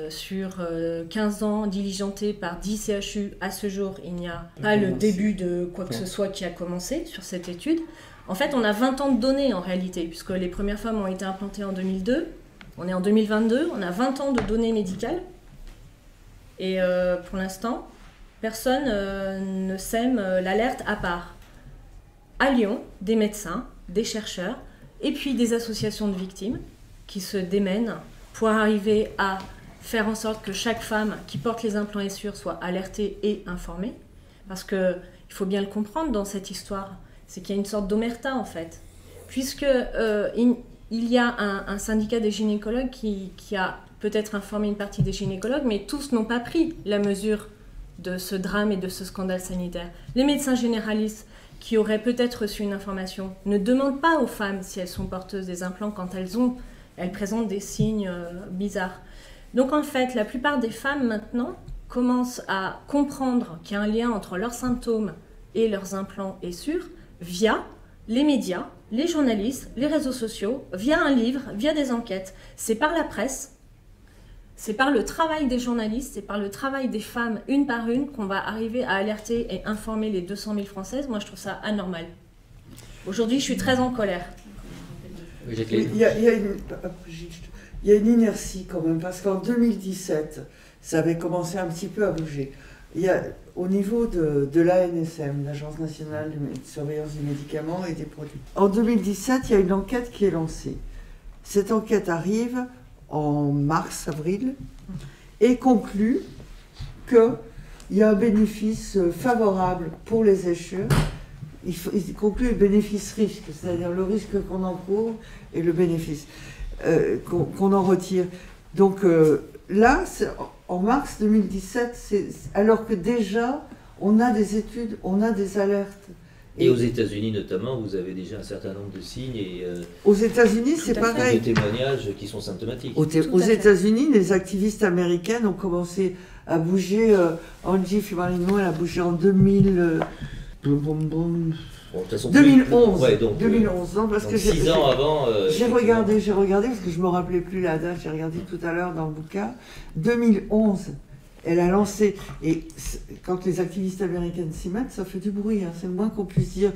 sur 15 ans diligentée par 10 CHU. À ce jour, il n'y a pas le début de quoi que ce soit qui a commencé sur cette étude. En fait, on a 20 ans de données en réalité, puisque les premières femmes ont été implantées en 2002. On est en 2022, on a 20 ans de données médicales. Et pour l'instant, personne ne sème l'alerte à part à Lyon, des médecins, des chercheurs et puis des associations de victimes qui se démènent pour arriver à faire en sorte que chaque femme qui porte les implants Essure soit alertée et informée. Parce qu'il faut bien le comprendre dans cette histoire, c'est qu'il y a une sorte d'omerta en fait. Puisque il y a un syndicat des gynécologues qui a peut-être informé une partie des gynécologues, mais tous n'ont pas pris la mesure de ce drame et de ce scandale sanitaire. Les médecins généralistes qui auraient peut-être reçu une information ne demandent pas aux femmes si elles sont porteuses des implants quand elles présentent des signes bizarres. Donc en fait, la plupart des femmes maintenant commencent à comprendre qu'il y a un lien entre leurs symptômes et leurs implants Essure via les médias, les journalistes, les réseaux sociaux, via un livre, via des enquêtes. C'est par la presse. C'est par le travail des journalistes, c'est par le travail des femmes, une par une, qu'on va arriver à alerter et informer les 200 000 Françaises. Moi, je trouve ça anormal. Aujourd'hui, je suis très en colère. Il y a une inertie quand même, parce qu'en 2017, ça avait commencé un petit peu à bouger. Au niveau de l'ANSM, l'Agence nationale de surveillance du médicament et des produits. En 2017, il y a une enquête qui est lancée. Cette enquête arrive en mars-avril et conclut qu'il y a un bénéfice favorable pour les Essure. Il conclut le bénéfice-risque, c'est-à-dire le risque qu'on encourt et le bénéfice qu'on en retire. Donc là, en mars 2017, alors que déjà on a des études, on a des alertes. Et aux États-Unis notamment, vous avez déjà un certain nombre de signes et aux États-Unis, c'est pareil. Des témoignages qui sont symptomatiques. Aux États-Unis, les activistes américaines ont commencé à bouger. Angie Fimarino, elle a bougé en 2000. Bon, de toute façon, 2011. Ouais, donc, 2011. Non, parce donc que 6 ans avant. J'ai regardé parce que je me rappelais plus la date. J'ai regardé tout à l'heure dans le bouquin. 2011. Elle a lancé, et quand les activistes américaines s'y mettent, ça fait du bruit, hein, c'est le moins qu'on puisse dire.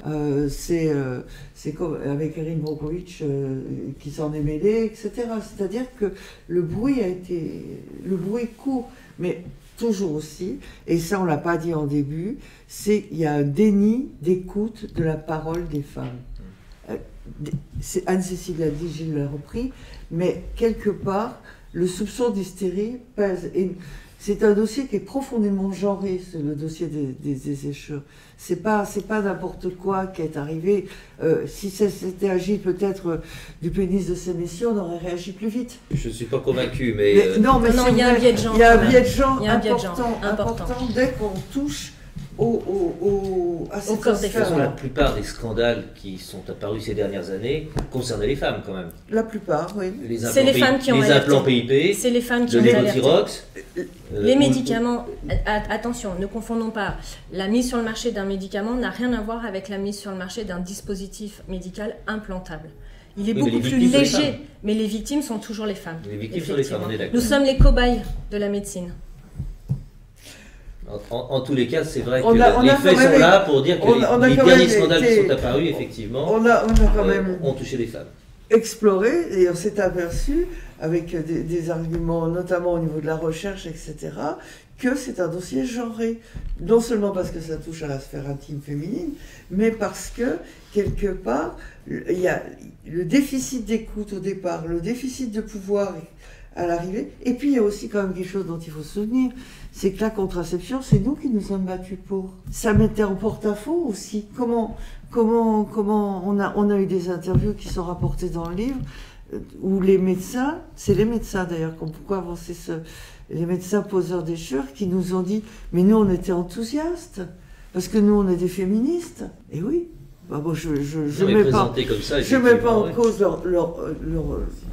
C'est comme avec Erin Brockovich qui s'en est mêlé, etc. C'est-à-dire que le bruit court, mais toujours aussi, et ça on l'a pas dit en début, c'est qu'il y a un déni d'écoute de la parole des femmes. Anne-Cécile l'a dit, Gilles l'a repris, mais quelque part, le soupçon d'hystérie pèse. Et c'est un dossier qui est profondément genré, c'est le dossier des échures. C'est pas n'importe quoi qui est arrivé. Si c'était agi peut-être du pénis de ces messieurs, on aurait réagi plus vite. Je ne suis pas convaincu, mais... non, mais il y a un biais de genre. Il y a un biais de genre important dès qu'on touche à cette corps des De toute façon, sphère. la plupart des scandales qui sont apparus ces dernières années concernaient les femmes quand même. La plupart, oui. C'est les femmes qui ont les implants alerté. PIP, C'est les femmes qui le ont alerté. Levothyrox, Les médicaments, attention, ne confondons pas. La mise sur le marché d'un médicament n'a rien à voir avec la mise sur le marché d'un dispositif médical implantable. Il est Oui, mais beaucoup les plus victimes sont les léger, femmes. mais les victimes sont toujours les femmes. Les victimes sont les femmes, on est d'accord. Nous sommes les cobayes de la médecine. En tous les cas, c'est vrai que On a les quand faits même- sont là pour dire que on a les quand derniers même scandales été- qui sont apparus, effectivement, On a quand même ont touché les femmes. exploré et on s'est aperçu, avec des arguments notamment au niveau de la recherche, etc., que c'est un dossier genré. Non seulement parce que ça touche à la sphère intime féminine, mais parce que, quelque part, il y a le déficit d'écoute au départ, le déficit de pouvoir à l'arrivée, et puis il y a aussi quand même quelque chose dont il faut se souvenir, c'est que la contraception, c'est nous qui nous sommes battus pour. Ça mettait en porte-à-faux aussi. Comment on a eu des interviews qui sont rapportées dans le livre, où les médecins, c'est les médecins d'ailleurs qui ont beaucoup avancé les médecins poseurs d'échures qui nous ont dit « Mais nous, on était enthousiastes, parce que nous, on est des féministes. » Et oui, bah bon, je mets pas, Comme ça, je mets pas en effectivement, cause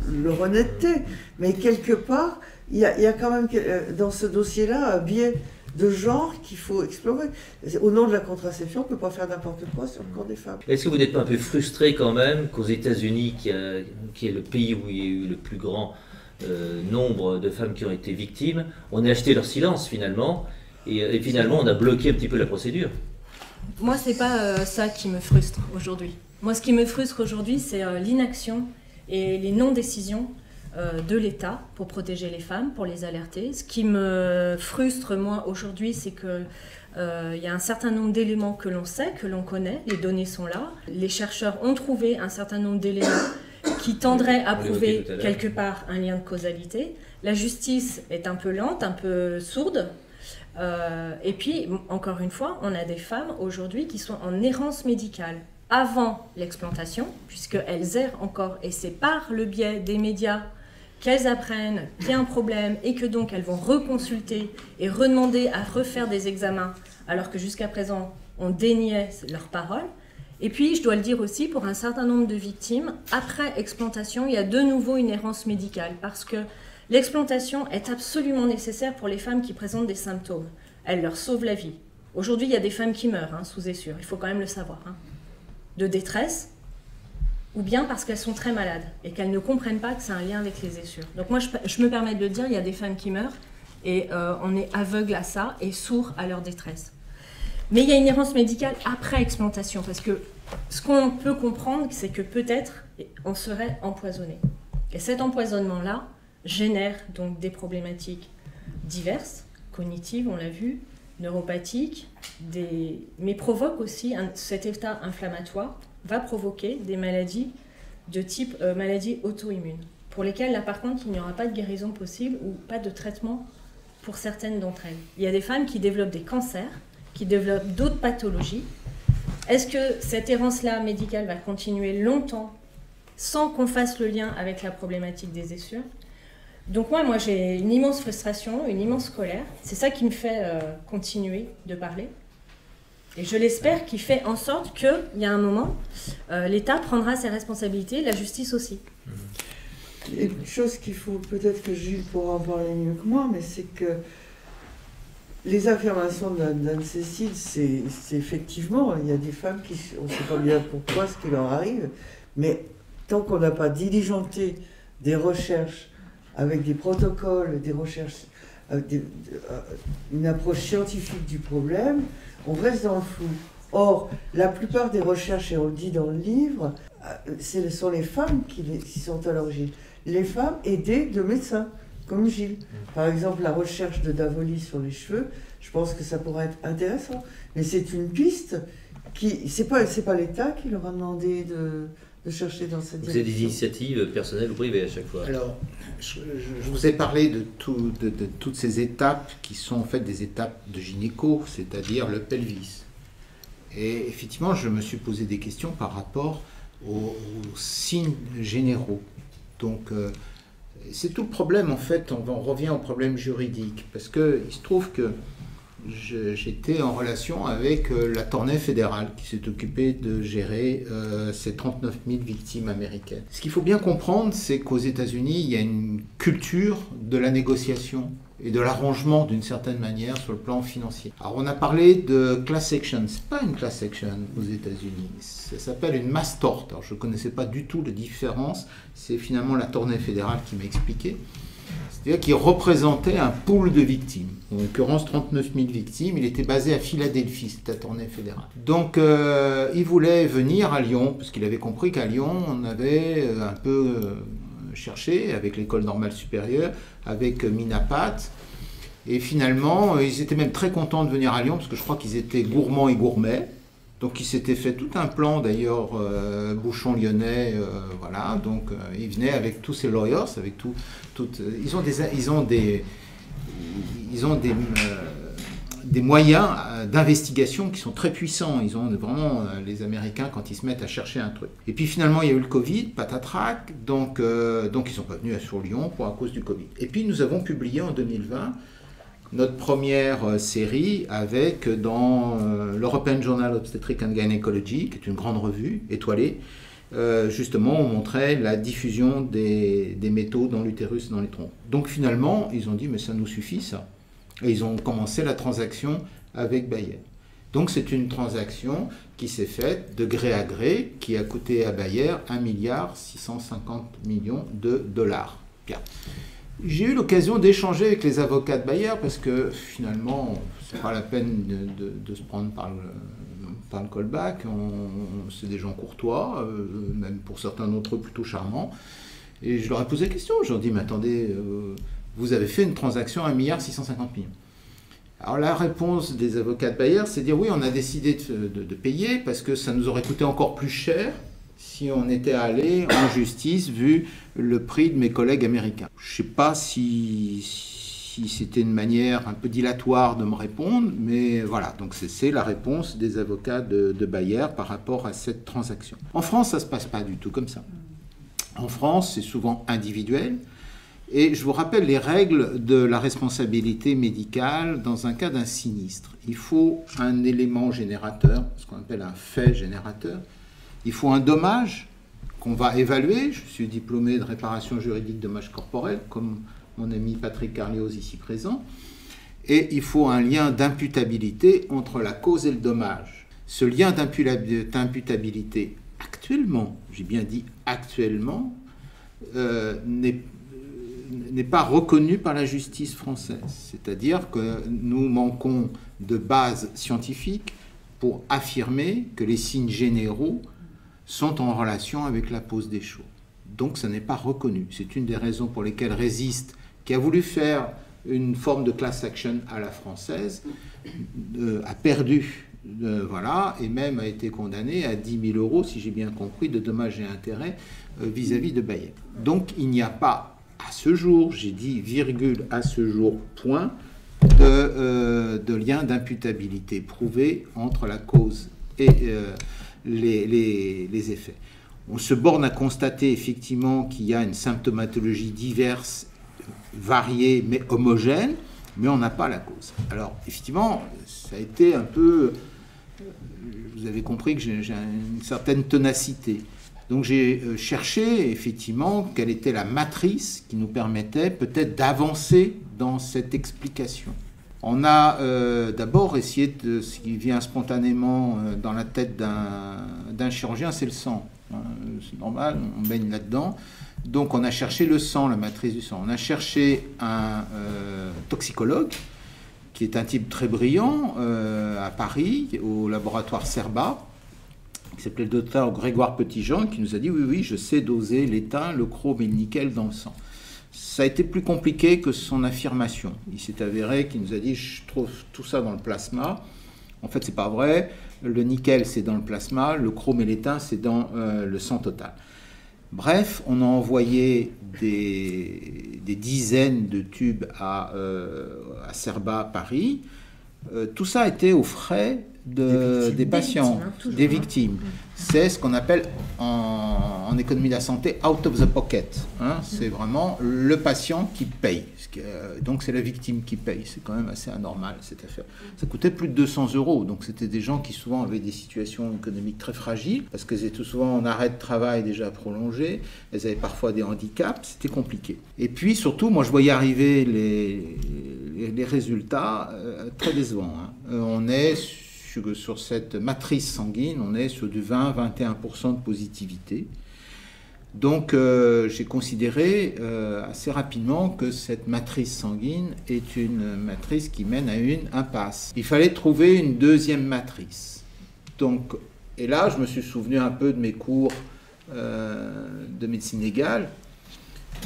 leur honnêteté, mais quelque part, il y a quand même dans ce dossier-là un biais de genre qu'il faut explorer. Au nom de la contraception, on ne peut pas faire n'importe quoi sur le corps des femmes. Est-ce que vous n'êtes pas un peu frustré quand même qu'aux États-Unis, qui est le pays où il y a eu le plus grand nombre de femmes qui ont été victimes, on ait acheté leur silence finalement, et finalement on a bloqué un petit peu la procédure? Moi, c'est pas ça qui me frustre aujourd'hui. Moi, ce qui me frustre aujourd'hui, c'est l'inaction et les non-décisions de l'État pour protéger les femmes, pour les alerter. Ce qui me frustre, moi, aujourd'hui, c'est que il y a un certain nombre d'éléments que l'on sait, que l'on connaît, les données sont là. Les chercheurs ont trouvé un certain nombre d'éléments qui tendraient à prouver quelque part un lien de causalité. La justice est un peu lente, un peu sourde. Et puis, encore une fois, on a des femmes aujourd'hui qui sont en errance médicale avant l'explantation, puisqu'elles errent encore, et c'est par le biais des médias qu'elles apprennent qu'il y a un problème et que donc elles vont reconsulter et redemander à refaire des examens, alors que jusqu'à présent, on déniait leurs paroles. Et puis, je dois le dire aussi, pour un certain nombre de victimes, après explantation, il y a de nouveau une errance médicale, parce que l'explantation est absolument nécessaire pour les femmes qui présentent des symptômes. Elle leur sauve la vie. Aujourd'hui, il y a des femmes qui meurent sous essure, il faut quand même le savoir, de détresse, ou bien parce qu'elles sont très malades et qu'elles ne comprennent pas que c'est un lien avec les essures. Donc moi, je me permets de le dire, il y a des femmes qui meurent et on est aveugle à ça et sourd à leur détresse. Mais il y a une errance médicale après explantation, parce que ce qu'on peut comprendre, c'est que peut-être on serait empoisonné. Et cet empoisonnement-là génère donc des problématiques diverses, cognitives, on l'a vu, neuropathiques, mais provoque aussi cet état inflammatoire, va provoquer des maladies de type maladie auto-immune, pour lesquelles là par contre il n'y aura pas de guérison possible ou pas de traitement pour certaines d'entre elles. Il y a des femmes qui développent des cancers, qui développent d'autres pathologies. Est-ce que cette errance-là médicale va continuer longtemps sans qu'on fasse le lien avec la problématique des essures? Donc moi j'ai une immense frustration, une immense colère. C'est ça qui me fait continuer de parler. Et je l'espère qu'il fait en sorte qu'il y a un moment, l'État prendra ses responsabilités, la justice aussi. Et une chose qu'il faut, peut-être que Gilles pourra en parler mieux que moi, mais c'est que les affirmations d'Anne-Cécile, c'est effectivement, il y a des femmes qui, on ne sait pas bien pourquoi ce qui leur arrive, mais tant qu'on n'a pas diligenté des recherches avec des protocoles, des recherches, une approche scientifique du problème, on reste dans le flou. Or, la plupart des recherches, et on le dit dans le livre, ce sont les femmes qui sont à l'origine. Les femmes aidées de médecins, comme Gilles. Par exemple, la recherche de Davoli sur les cheveux, je pense que ça pourrait être intéressant. Mais c'est une piste qui... C'est pas l'État qui leur a demandé de de chercher dans cette Vous avez des direction. initiatives personnelles ou privées à chaque fois. Alors, je vous ai parlé de toutes ces étapes qui sont en fait des étapes de gynéco, c'est-à-dire le pelvis. Et effectivement, je me suis posé des questions par rapport aux signes généraux. Donc, c'est tout le problème, en fait, on revient au problème juridique, parce qu'il se trouve que j'étais en relation avec la Tournée fédérale qui s'est occupée de gérer ces 39 000 victimes américaines. Ce qu'il faut bien comprendre, c'est qu'aux États-Unis, il y a une culture de la négociation et de l'arrangement d'une certaine manière sur le plan financier. Alors on a parlé de class action, c'est pas une class action aux États-Unis, ça s'appelle une mass tort. Alors je ne connaissais pas du tout la différence, c'est finalement la Tournée fédérale qui m'a expliqué. C'est-à-dire qu'il représentait un pool de victimes. En l'occurrence, 39 000 victimes. Il était basé à Philadelphie, cette tournée fédérale. Donc, il voulait venir à Lyon, parce qu'il avait compris qu'à Lyon, on avait un peu cherché, avec l'École normale supérieure, avec Minapat. Et finalement, ils étaient même très contents de venir à Lyon, parce que je crois qu'ils étaient gourmands et gourmets. Donc, ils s'étaient fait tout un plan, d'ailleurs, Bouchon lyonnais, voilà. Donc, ils venaient avec tous ces lawyers, avec ils ont des moyens d'investigation qui sont très puissants. Ils ont vraiment, les Américains, quand ils se mettent à chercher un truc. Et puis, finalement, il y a eu le Covid, patatrac. Donc ils ne sont pas venus sur Lyon à cause du Covid. Et puis, nous avons publié en 2020 notre première série avec dans l'European Journal Obstetric and Gynecology, qui est une grande revue étoilée. Justement, on montrait la diffusion des métaux dans l'utérus et dans les trompes. Donc finalement, ils ont dit, mais ça nous suffit ça. Et ils ont commencé la transaction avec Bayer. Donc c'est une transaction qui s'est faite de gré à gré, qui a coûté à Bayer 1,650 milliard de dollars. Bien. J'ai eu l'occasion d'échanger avec les avocats de Bayer parce que finalement, c'est pas la peine de se prendre par le callback. C'est des gens courtois, même pour certains d'entre eux plutôt charmants. Et je leur ai posé la question. Je leur ai dit, mais attendez, vous avez fait une transaction à 1,650 milliard. Alors la réponse des avocats de Bayer, c'est de dire oui, on a décidé de payer parce que ça nous aurait coûté encore plus cher si on était allé en justice vu le prix de mes collègues américains. Je ne sais pas si c'était une manière un peu dilatoire de me répondre, mais voilà, donc c'est la réponse des avocats de Bayer par rapport à cette transaction. En France, ça ne se passe pas du tout comme ça. En France, c'est souvent individuel. Et je vous rappelle les règles de la responsabilité médicale dans un cas d'un sinistre. Il faut un élément générateur, ce qu'on appelle un fait générateur. Il faut un dommage qu'on va évaluer. Je suis diplômé de réparation juridique de dommages corporels, comme mon ami Patrick Carlioz ici présent. Et il faut un lien d'imputabilité entre la cause et le dommage. Ce lien d'imputabilité, actuellement, j'ai bien dit actuellement, n'est pas reconnu par la justice française. C'est-à-dire que nous manquons de base scientifique pour affirmer que les signes généraux sont en relation avec la pose des choses. Donc ça n'est pas reconnu. C'est une des raisons pour lesquelles Résiste, qui a voulu faire une forme de class action à la française, a perdu, voilà, et même a été condamné à 10 000 €, si j'ai bien compris, de dommages et intérêts vis-à-vis de Bayer. Donc il n'y a pas à ce jour, j'ai dit virgule à ce jour, point, de lien d'imputabilité prouvé entre la cause et les effets. On se borne à constater effectivement qu'il y a une symptomatologie diverse, variée, mais homogène, mais on n'a pas la cause. Alors, effectivement, ça a été un peu... Vous avez compris que j'ai une certaine ténacité. Donc j'ai cherché effectivement quelle était la matrice qui nous permettait peut-être d'avancer dans cette explication. On a d'abord essayé de... Ce qui vient spontanément dans la tête d'un chirurgien, c'est le sang. C'est normal, on baigne là-dedans. Donc on a cherché le sang, la matrice du sang. On a cherché un toxicologue, qui est un type très brillant, à Paris, au laboratoire Cerba, qui s'appelait le docteur Grégoire Petitjean, qui nous a dit oui, je sais doser l'étain, le chrome et le nickel dans le sang. Ça a été plus compliqué que son affirmation. Il s'est avéré qu'il nous a dit je trouve tout ça dans le plasma. En fait, c'est pas vrai. Le nickel, c'est dans le plasma. Le chrome et l'étain, c'est dans le sang total. Bref, on a envoyé des dizaines de tubes à Cerba, Paris. Tout ça était aux frais des patients, des victimes. C'est ce qu'on appelle en économie de la santé out of the pocket. Hein. C'est vraiment le patient qui paye. Donc c'est la victime qui paye. C'est quand même assez anormal cette affaire. Ça coûtait plus de 200 €. Donc c'était des gens qui souvent avaient des situations économiques très fragiles parce qu'elles étaient souvent en arrêt de travail déjà prolongé. Elles avaient parfois des handicaps. C'était compliqué. Et puis surtout, moi je voyais arriver les résultats très décevants. Hein. On est sur cette matrice sanguine, on est sur du 20-21% de positivité. Donc j'ai considéré assez rapidement que cette matrice sanguine est une matrice qui mène à une impasse. Il fallait trouver une deuxième matrice. Donc, et là, je me suis souvenu un peu de mes cours de médecine légale.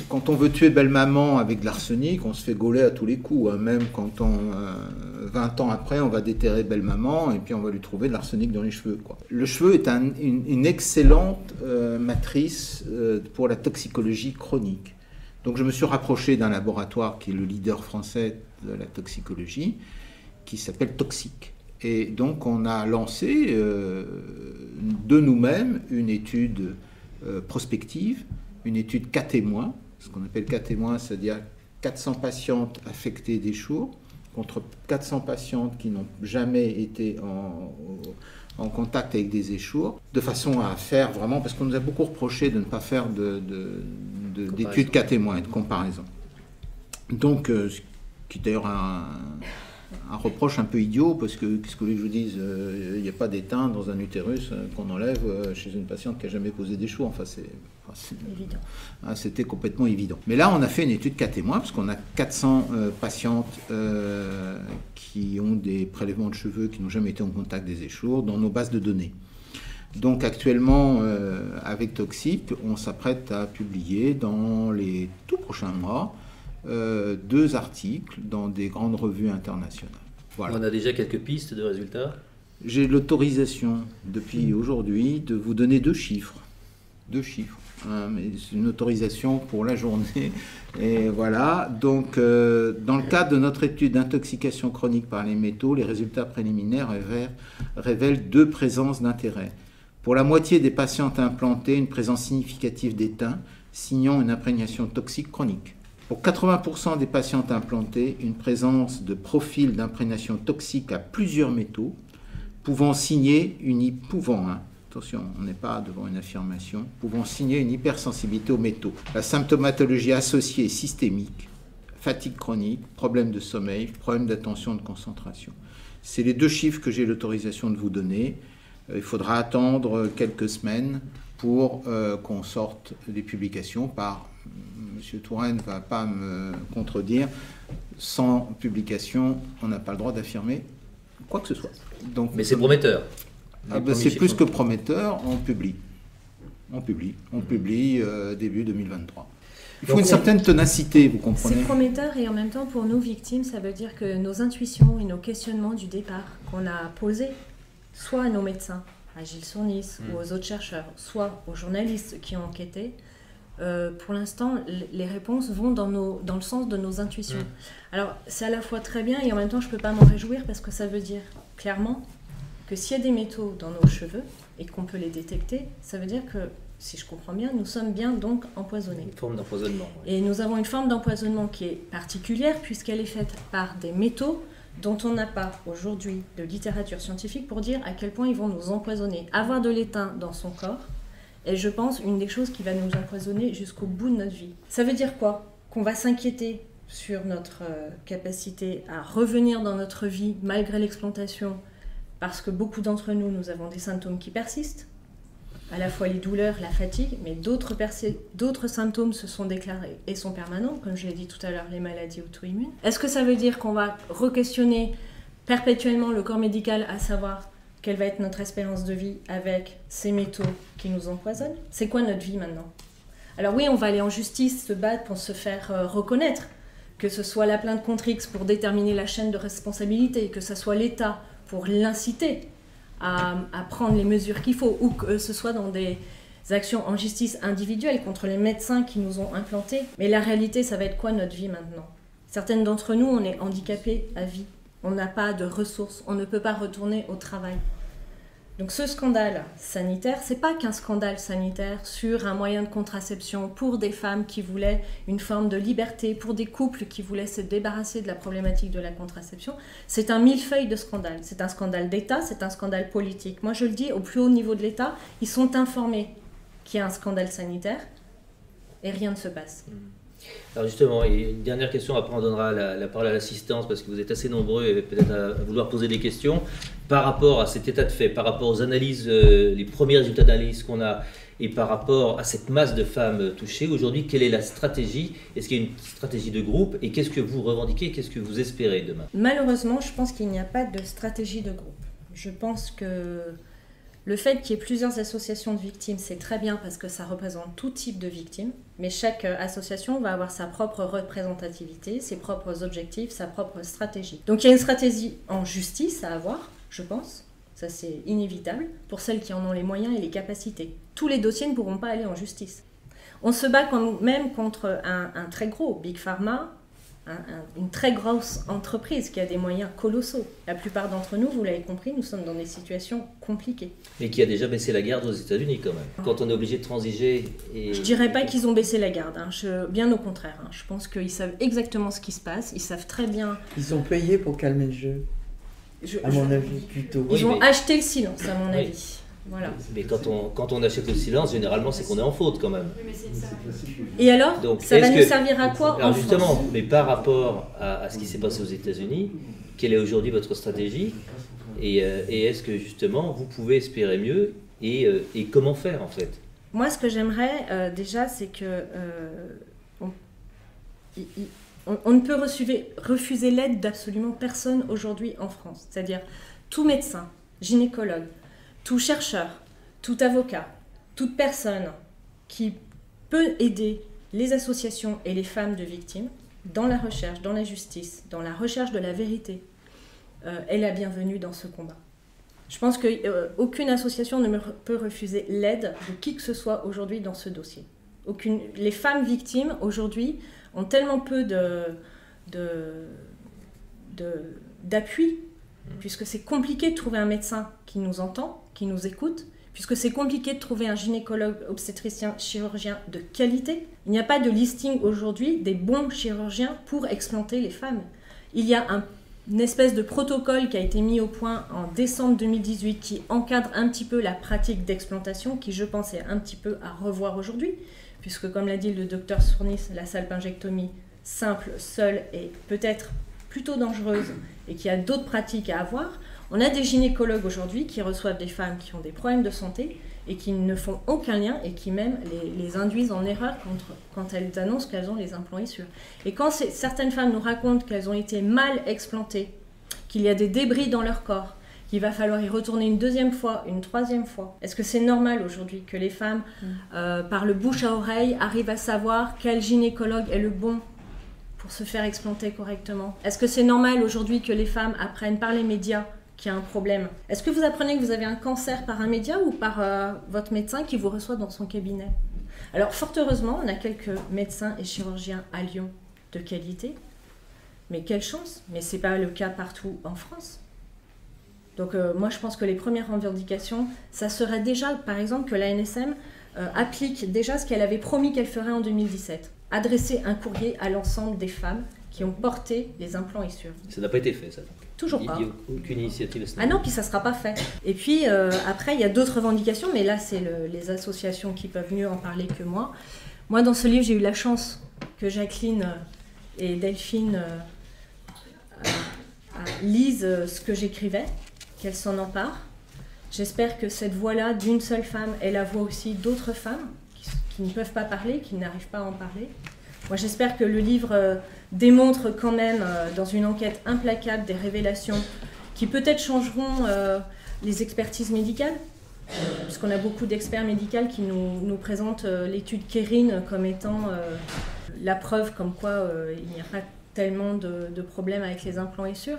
Quand on veut tuer belle-maman avec de l'arsenic, on se fait gauler à tous les coups. Hein. Même quand 20 ans après, on va déterrer belle-maman et puis on va lui trouver de l'arsenic dans les cheveux. Quoi. Le cheveu est une excellente matrice pour la toxicologie chronique. Donc je me suis rapproché d'un laboratoire qui est le leader français de la toxicologie, qui s'appelle Toxic. Et donc on a lancé de nous-mêmes une étude prospective, une étude cas témoins, ce qu'on appelle cas témoins, c'est-à-dire 400 patientes affectées des jours contre 400 patientes qui n'ont jamais été en contact avec des échours, de façon à faire vraiment, parce qu'on nous a beaucoup reproché de ne pas faire d'études cas témoins et de comparaison. Donc, ce qui est d'ailleurs un reproche un peu idiot, parce que, qu'est-ce que vous voulez que je vous dise, il n'y a pas d'étain dans un utérus qu'on enlève chez une patiente qui n'a jamais posé d'échour. Enfin, c'est évident. C'était complètement évident. Mais là, on a fait une étude cas témoins, parce qu'on a 400 patientes qui ont des prélèvements de cheveux qui n'ont jamais été en contact des échours dans nos bases de données. Donc actuellement, avec Toxic, on s'apprête à publier dans les tout prochains mois 2 articles dans des grandes revues internationales. Voilà. On a déjà quelques pistes de résultats. J'ai l'autorisation depuis aujourd'hui de vous donner 2 chiffres. 2 chiffres. Hein, mais c'est une autorisation pour la journée. Et voilà. Donc, dans le cadre de notre étude d'intoxication chronique par les métaux, les résultats préliminaires révèlent 2 présences d'intérêt. Pour la moitié des patientes implantées, une présence significative d'étain, signant une imprégnation toxique chronique. Pour 80% des patientes implantées, une présence de profil d'imprégnation toxique à plusieurs métaux, pouvant signer attention, on n'est pas devant une affirmation, pouvant signer une hypersensibilité aux métaux. La symptomatologie associée est systémique, fatigue chronique, problème de sommeil, problème d'attention, de concentration. C'est les 2 chiffres que j'ai l'autorisation de vous donner. Il faudra attendre quelques semaines pour qu'on sorte des publications par... Monsieur Touraine ne va pas me contredire. Sans publication, on n'a pas le droit d'affirmer quoi que ce soit. Donc, mais c'est prometteur. C'est plus que prometteur, on publie. On publie début 2023. Il faut une certaine ténacité, vous comprenez. C'est prometteur et en même temps, pour nous victimes, ça veut dire que nos intuitions et nos questionnements du départ qu'on a posés, soit à nos médecins, à Gilles Sournis ou aux autres chercheurs, soit aux journalistes qui ont enquêté, pour l'instant, les réponses vont dans le sens de nos intuitions. Alors, c'est à la fois très bien et en même temps, je ne peux pas m'en réjouir parce que ça veut dire clairement que s'il y a des métaux dans nos cheveux et qu'on peut les détecter, ça veut dire que, si je comprends bien, nous sommes bien donc empoisonnés. Une forme d'empoisonnement. Oui. Et nous avons une forme d'empoisonnement qui est particulière puisqu'elle est faite par des métaux dont on n'a pas aujourd'hui de littérature scientifique pour dire à quel point ils vont nous empoisonner. Avoir de l'étain dans son corps est, je pense, une des choses qui va nous empoisonner jusqu'au bout de notre vie. Ça veut dire quoi? Qu'on va s'inquiéter sur notre capacité à revenir dans notre vie malgré l'explantation, parce que beaucoup d'entre nous, nous avons des symptômes qui persistent, à la fois les douleurs, la fatigue, mais d'autres symptômes se sont déclarés et sont permanents, comme je l'ai dit tout à l'heure, les maladies auto-immunes. Est-ce que ça veut dire qu'on va re-questionner perpétuellement le corps médical, à savoir quelle va être notre espérance de vie avec ces métaux qui nous empoisonnent? C'est quoi notre vie maintenant? Alors oui, on va aller en justice, se battre pour se faire reconnaître, que ce soit la plainte contre X pour déterminer la chaîne de responsabilité, que ce soit l'État pour l'inciter à prendre les mesures qu'il faut, ou que ce soit dans des actions en justice individuelle contre les médecins qui nous ont implantés. Mais la réalité, ça va être quoi notre vie maintenant? Certaines d'entre nous, on est handicapés à vie. On n'a pas de ressources, on ne peut pas retourner au travail. Donc ce scandale sanitaire, c'est pas qu'un scandale sanitaire sur un moyen de contraception pour des femmes qui voulaient une forme de liberté, pour des couples qui voulaient se débarrasser de la problématique de la contraception. C'est un millefeuille de scandales. C'est un scandale d'État, c'est un scandale politique. Moi je le dis, au plus haut niveau de l'État, ils sont informés qu'il y a un scandale sanitaire et rien ne se passe. Alors justement, et une dernière question, après on donnera la parole à l'assistance parce que vous êtes assez nombreux et peut-être à vouloir poser des questions par rapport à cet état de fait, par rapport aux analyses, les premiers résultats d'analyse qu'on a et par rapport à cette masse de femmes touchées. Aujourd'hui, quelle est la stratégie? Est-ce qu'il y a une stratégie de groupe et qu'est-ce que vous revendiquez, qu'est-ce que vous espérez demain? Malheureusement, je pense qu'il n'y a pas de stratégie de groupe. Je pense que le fait qu'il y ait plusieurs associations de victimes, c'est très bien parce que ça représente tout type de victimes, mais chaque association va avoir sa propre représentativité, ses propres objectifs, sa propre stratégie. Donc il y a une stratégie en justice à avoir, je pense, ça c'est inévitable, pour celles qui en ont les moyens et les capacités. Tous les dossiers ne pourront pas aller en justice. On se bat quand même contre un très gros Big Pharma, une très grosse entreprise qui a des moyens colossaux. La plupart d'entre nous, vous l'avez compris, nous sommes dans des situations compliquées. Mais qui a déjà baissé la garde aux États-Unis quand même. Quand on est obligé de transiger... Je dirais pas qu'ils ont baissé la garde, bien au contraire. Je pense qu'ils savent exactement ce qui se passe, ils savent très bien... Ils ont payé pour calmer le jeu, à mon avis, plutôt. Ils ont acheté le silence, à mon avis. Voilà. Mais quand on achète le silence, généralement, c'est qu'on est en faute quand même. Et alors, donc, ça va nous servir à quoi alors en justement, France? mais par rapport à ce qui s'est passé aux États-Unis, quelle est aujourd'hui votre stratégie et est-ce que justement, vous pouvez espérer mieux et comment faire en fait? Moi, ce que j'aimerais déjà, c'est que on ne peut refuser l'aide d'absolument personne aujourd'hui en France. C'est-à-dire tout médecin, gynécologue, tout chercheur, tout avocat, toute personne qui peut aider les associations et les femmes de victimes dans la recherche, dans la justice, dans la recherche de la vérité, est la bienvenue dans ce combat. Je pense qu'aucune association ne peut refuser l'aide de qui que ce soit aujourd'hui dans ce dossier. Les femmes victimes aujourd'hui ont tellement peu d'appui, puisque c'est compliqué de trouver un médecin qui nous entend, qui nous écoute, puisque c'est compliqué de trouver un gynécologue, obstétricien, chirurgien de qualité. Il n'y a pas de listing aujourd'hui des bons chirurgiens pour explanter les femmes. Il y a une espèce de protocole qui a été mis au point en décembre 2018 qui encadre un petit peu la pratique d'explantation, qui je pense est un petit peu à revoir aujourd'hui, puisque comme l'a dit le docteur Sournis, la salpingectomie simple, seule et peut-être plutôt dangereuse et qui a d'autres pratiques à avoir. On a des gynécologues aujourd'hui qui reçoivent des femmes qui ont des problèmes de santé et qui ne font aucun lien et qui même les induisent en erreur quand elles annoncent qu'elles ont les implants issus. Et quand certaines femmes nous racontent qu'elles ont été mal explantées, qu'il y a des débris dans leur corps, qu'il va falloir y retourner une deuxième fois, une troisième fois, est-ce que c'est normal aujourd'hui que les femmes, par le bouche à oreille, arrivent à savoir quel gynécologue est le bon pour se faire explanter correctement? Est-ce que c'est normal aujourd'hui que les femmes apprennent par les médias qu'il y a un problème? Est-ce que vous apprenez que vous avez un cancer par un média ou par votre médecin qui vous reçoit dans son cabinet? Alors, fort heureusement, on a quelques médecins et chirurgiens à Lyon de qualité. Mais quelle chance! Mais ce n'est pas le cas partout en France. Donc, moi, je pense que les premières revendications, ça serait déjà, par exemple, que l'ANSM applique déjà ce qu'elle avait promis qu'elle ferait en 2017. Adresser un courrier à l'ensemble des femmes qui ont porté les implants issus. Ça n'a pas été fait, ça. Toujours pas. Il n'y a aucune initiative. Ah non, puis ça ne sera pas fait. Et puis après, il y a d'autres revendications, mais là, c'est les associations qui peuvent mieux en parler que moi. Moi, dans ce livre, j'ai eu la chance que Jacqueline et Delphine lisent ce que j'écrivais, qu'elles s'en emparent. J'espère que cette voix-là d'une seule femme est la voix aussi d'autres femmes qui ne peuvent pas parler, qui n'arrivent pas à en parler. Moi, j'espère que le livre démontre quand même, dans une enquête implacable, des révélations qui peut-être changeront les expertises médicales, puisqu'on a beaucoup d'experts médicaux qui nous présentent l'étude Kérine comme étant la preuve comme quoi il n'y a pas tellement de problèmes avec les implants Essure.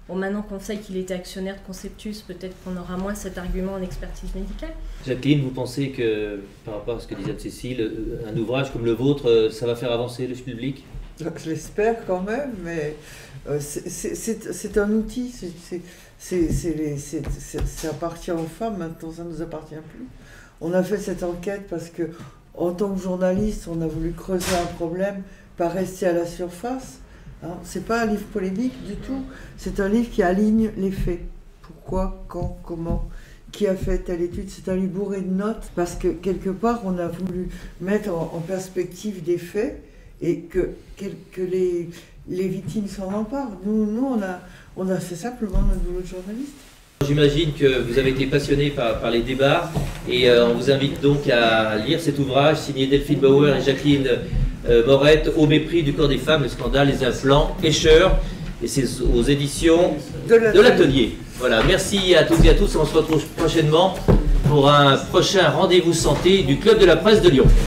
Bon, maintenant qu'on sait qu'il était actionnaire de Conceptus, peut-être qu'on aura moins cet argument en expertise médicale. Jacqueline, vous pensez que, par rapport à ce que disait Cécile, un ouvrage comme le vôtre, ça va faire avancer le public? Je l'espère quand même, mais c'est un outil, ça appartient aux femmes, maintenant ça ne nous appartient plus. On a fait cette enquête parce que, en tant que journaliste, on a voulu creuser un problème, pas rester à la surface. Hein. C'est pas un livre polémique du tout, c'est un livre qui aligne les faits. Pourquoi, quand, comment, qui a fait telle étude. C'est un livre bourré de notes parce que quelque part on a voulu mettre en perspective des faits et que les victimes s'en emparent. Nous on a fait simplement notre boulot de journaliste. J'imagine que vous avez été passionné par les débats et on vous invite donc à lire cet ouvrage signé Delphine Bauer et Jacqueline Morette, Au mépris du corps des femmes, le scandale, les implants, Escher, et c'est aux éditions de l'Atelier. Voilà, merci à toutes et à tous, on se retrouve prochainement pour un prochain rendez-vous santé du Club de la Presse de Lyon.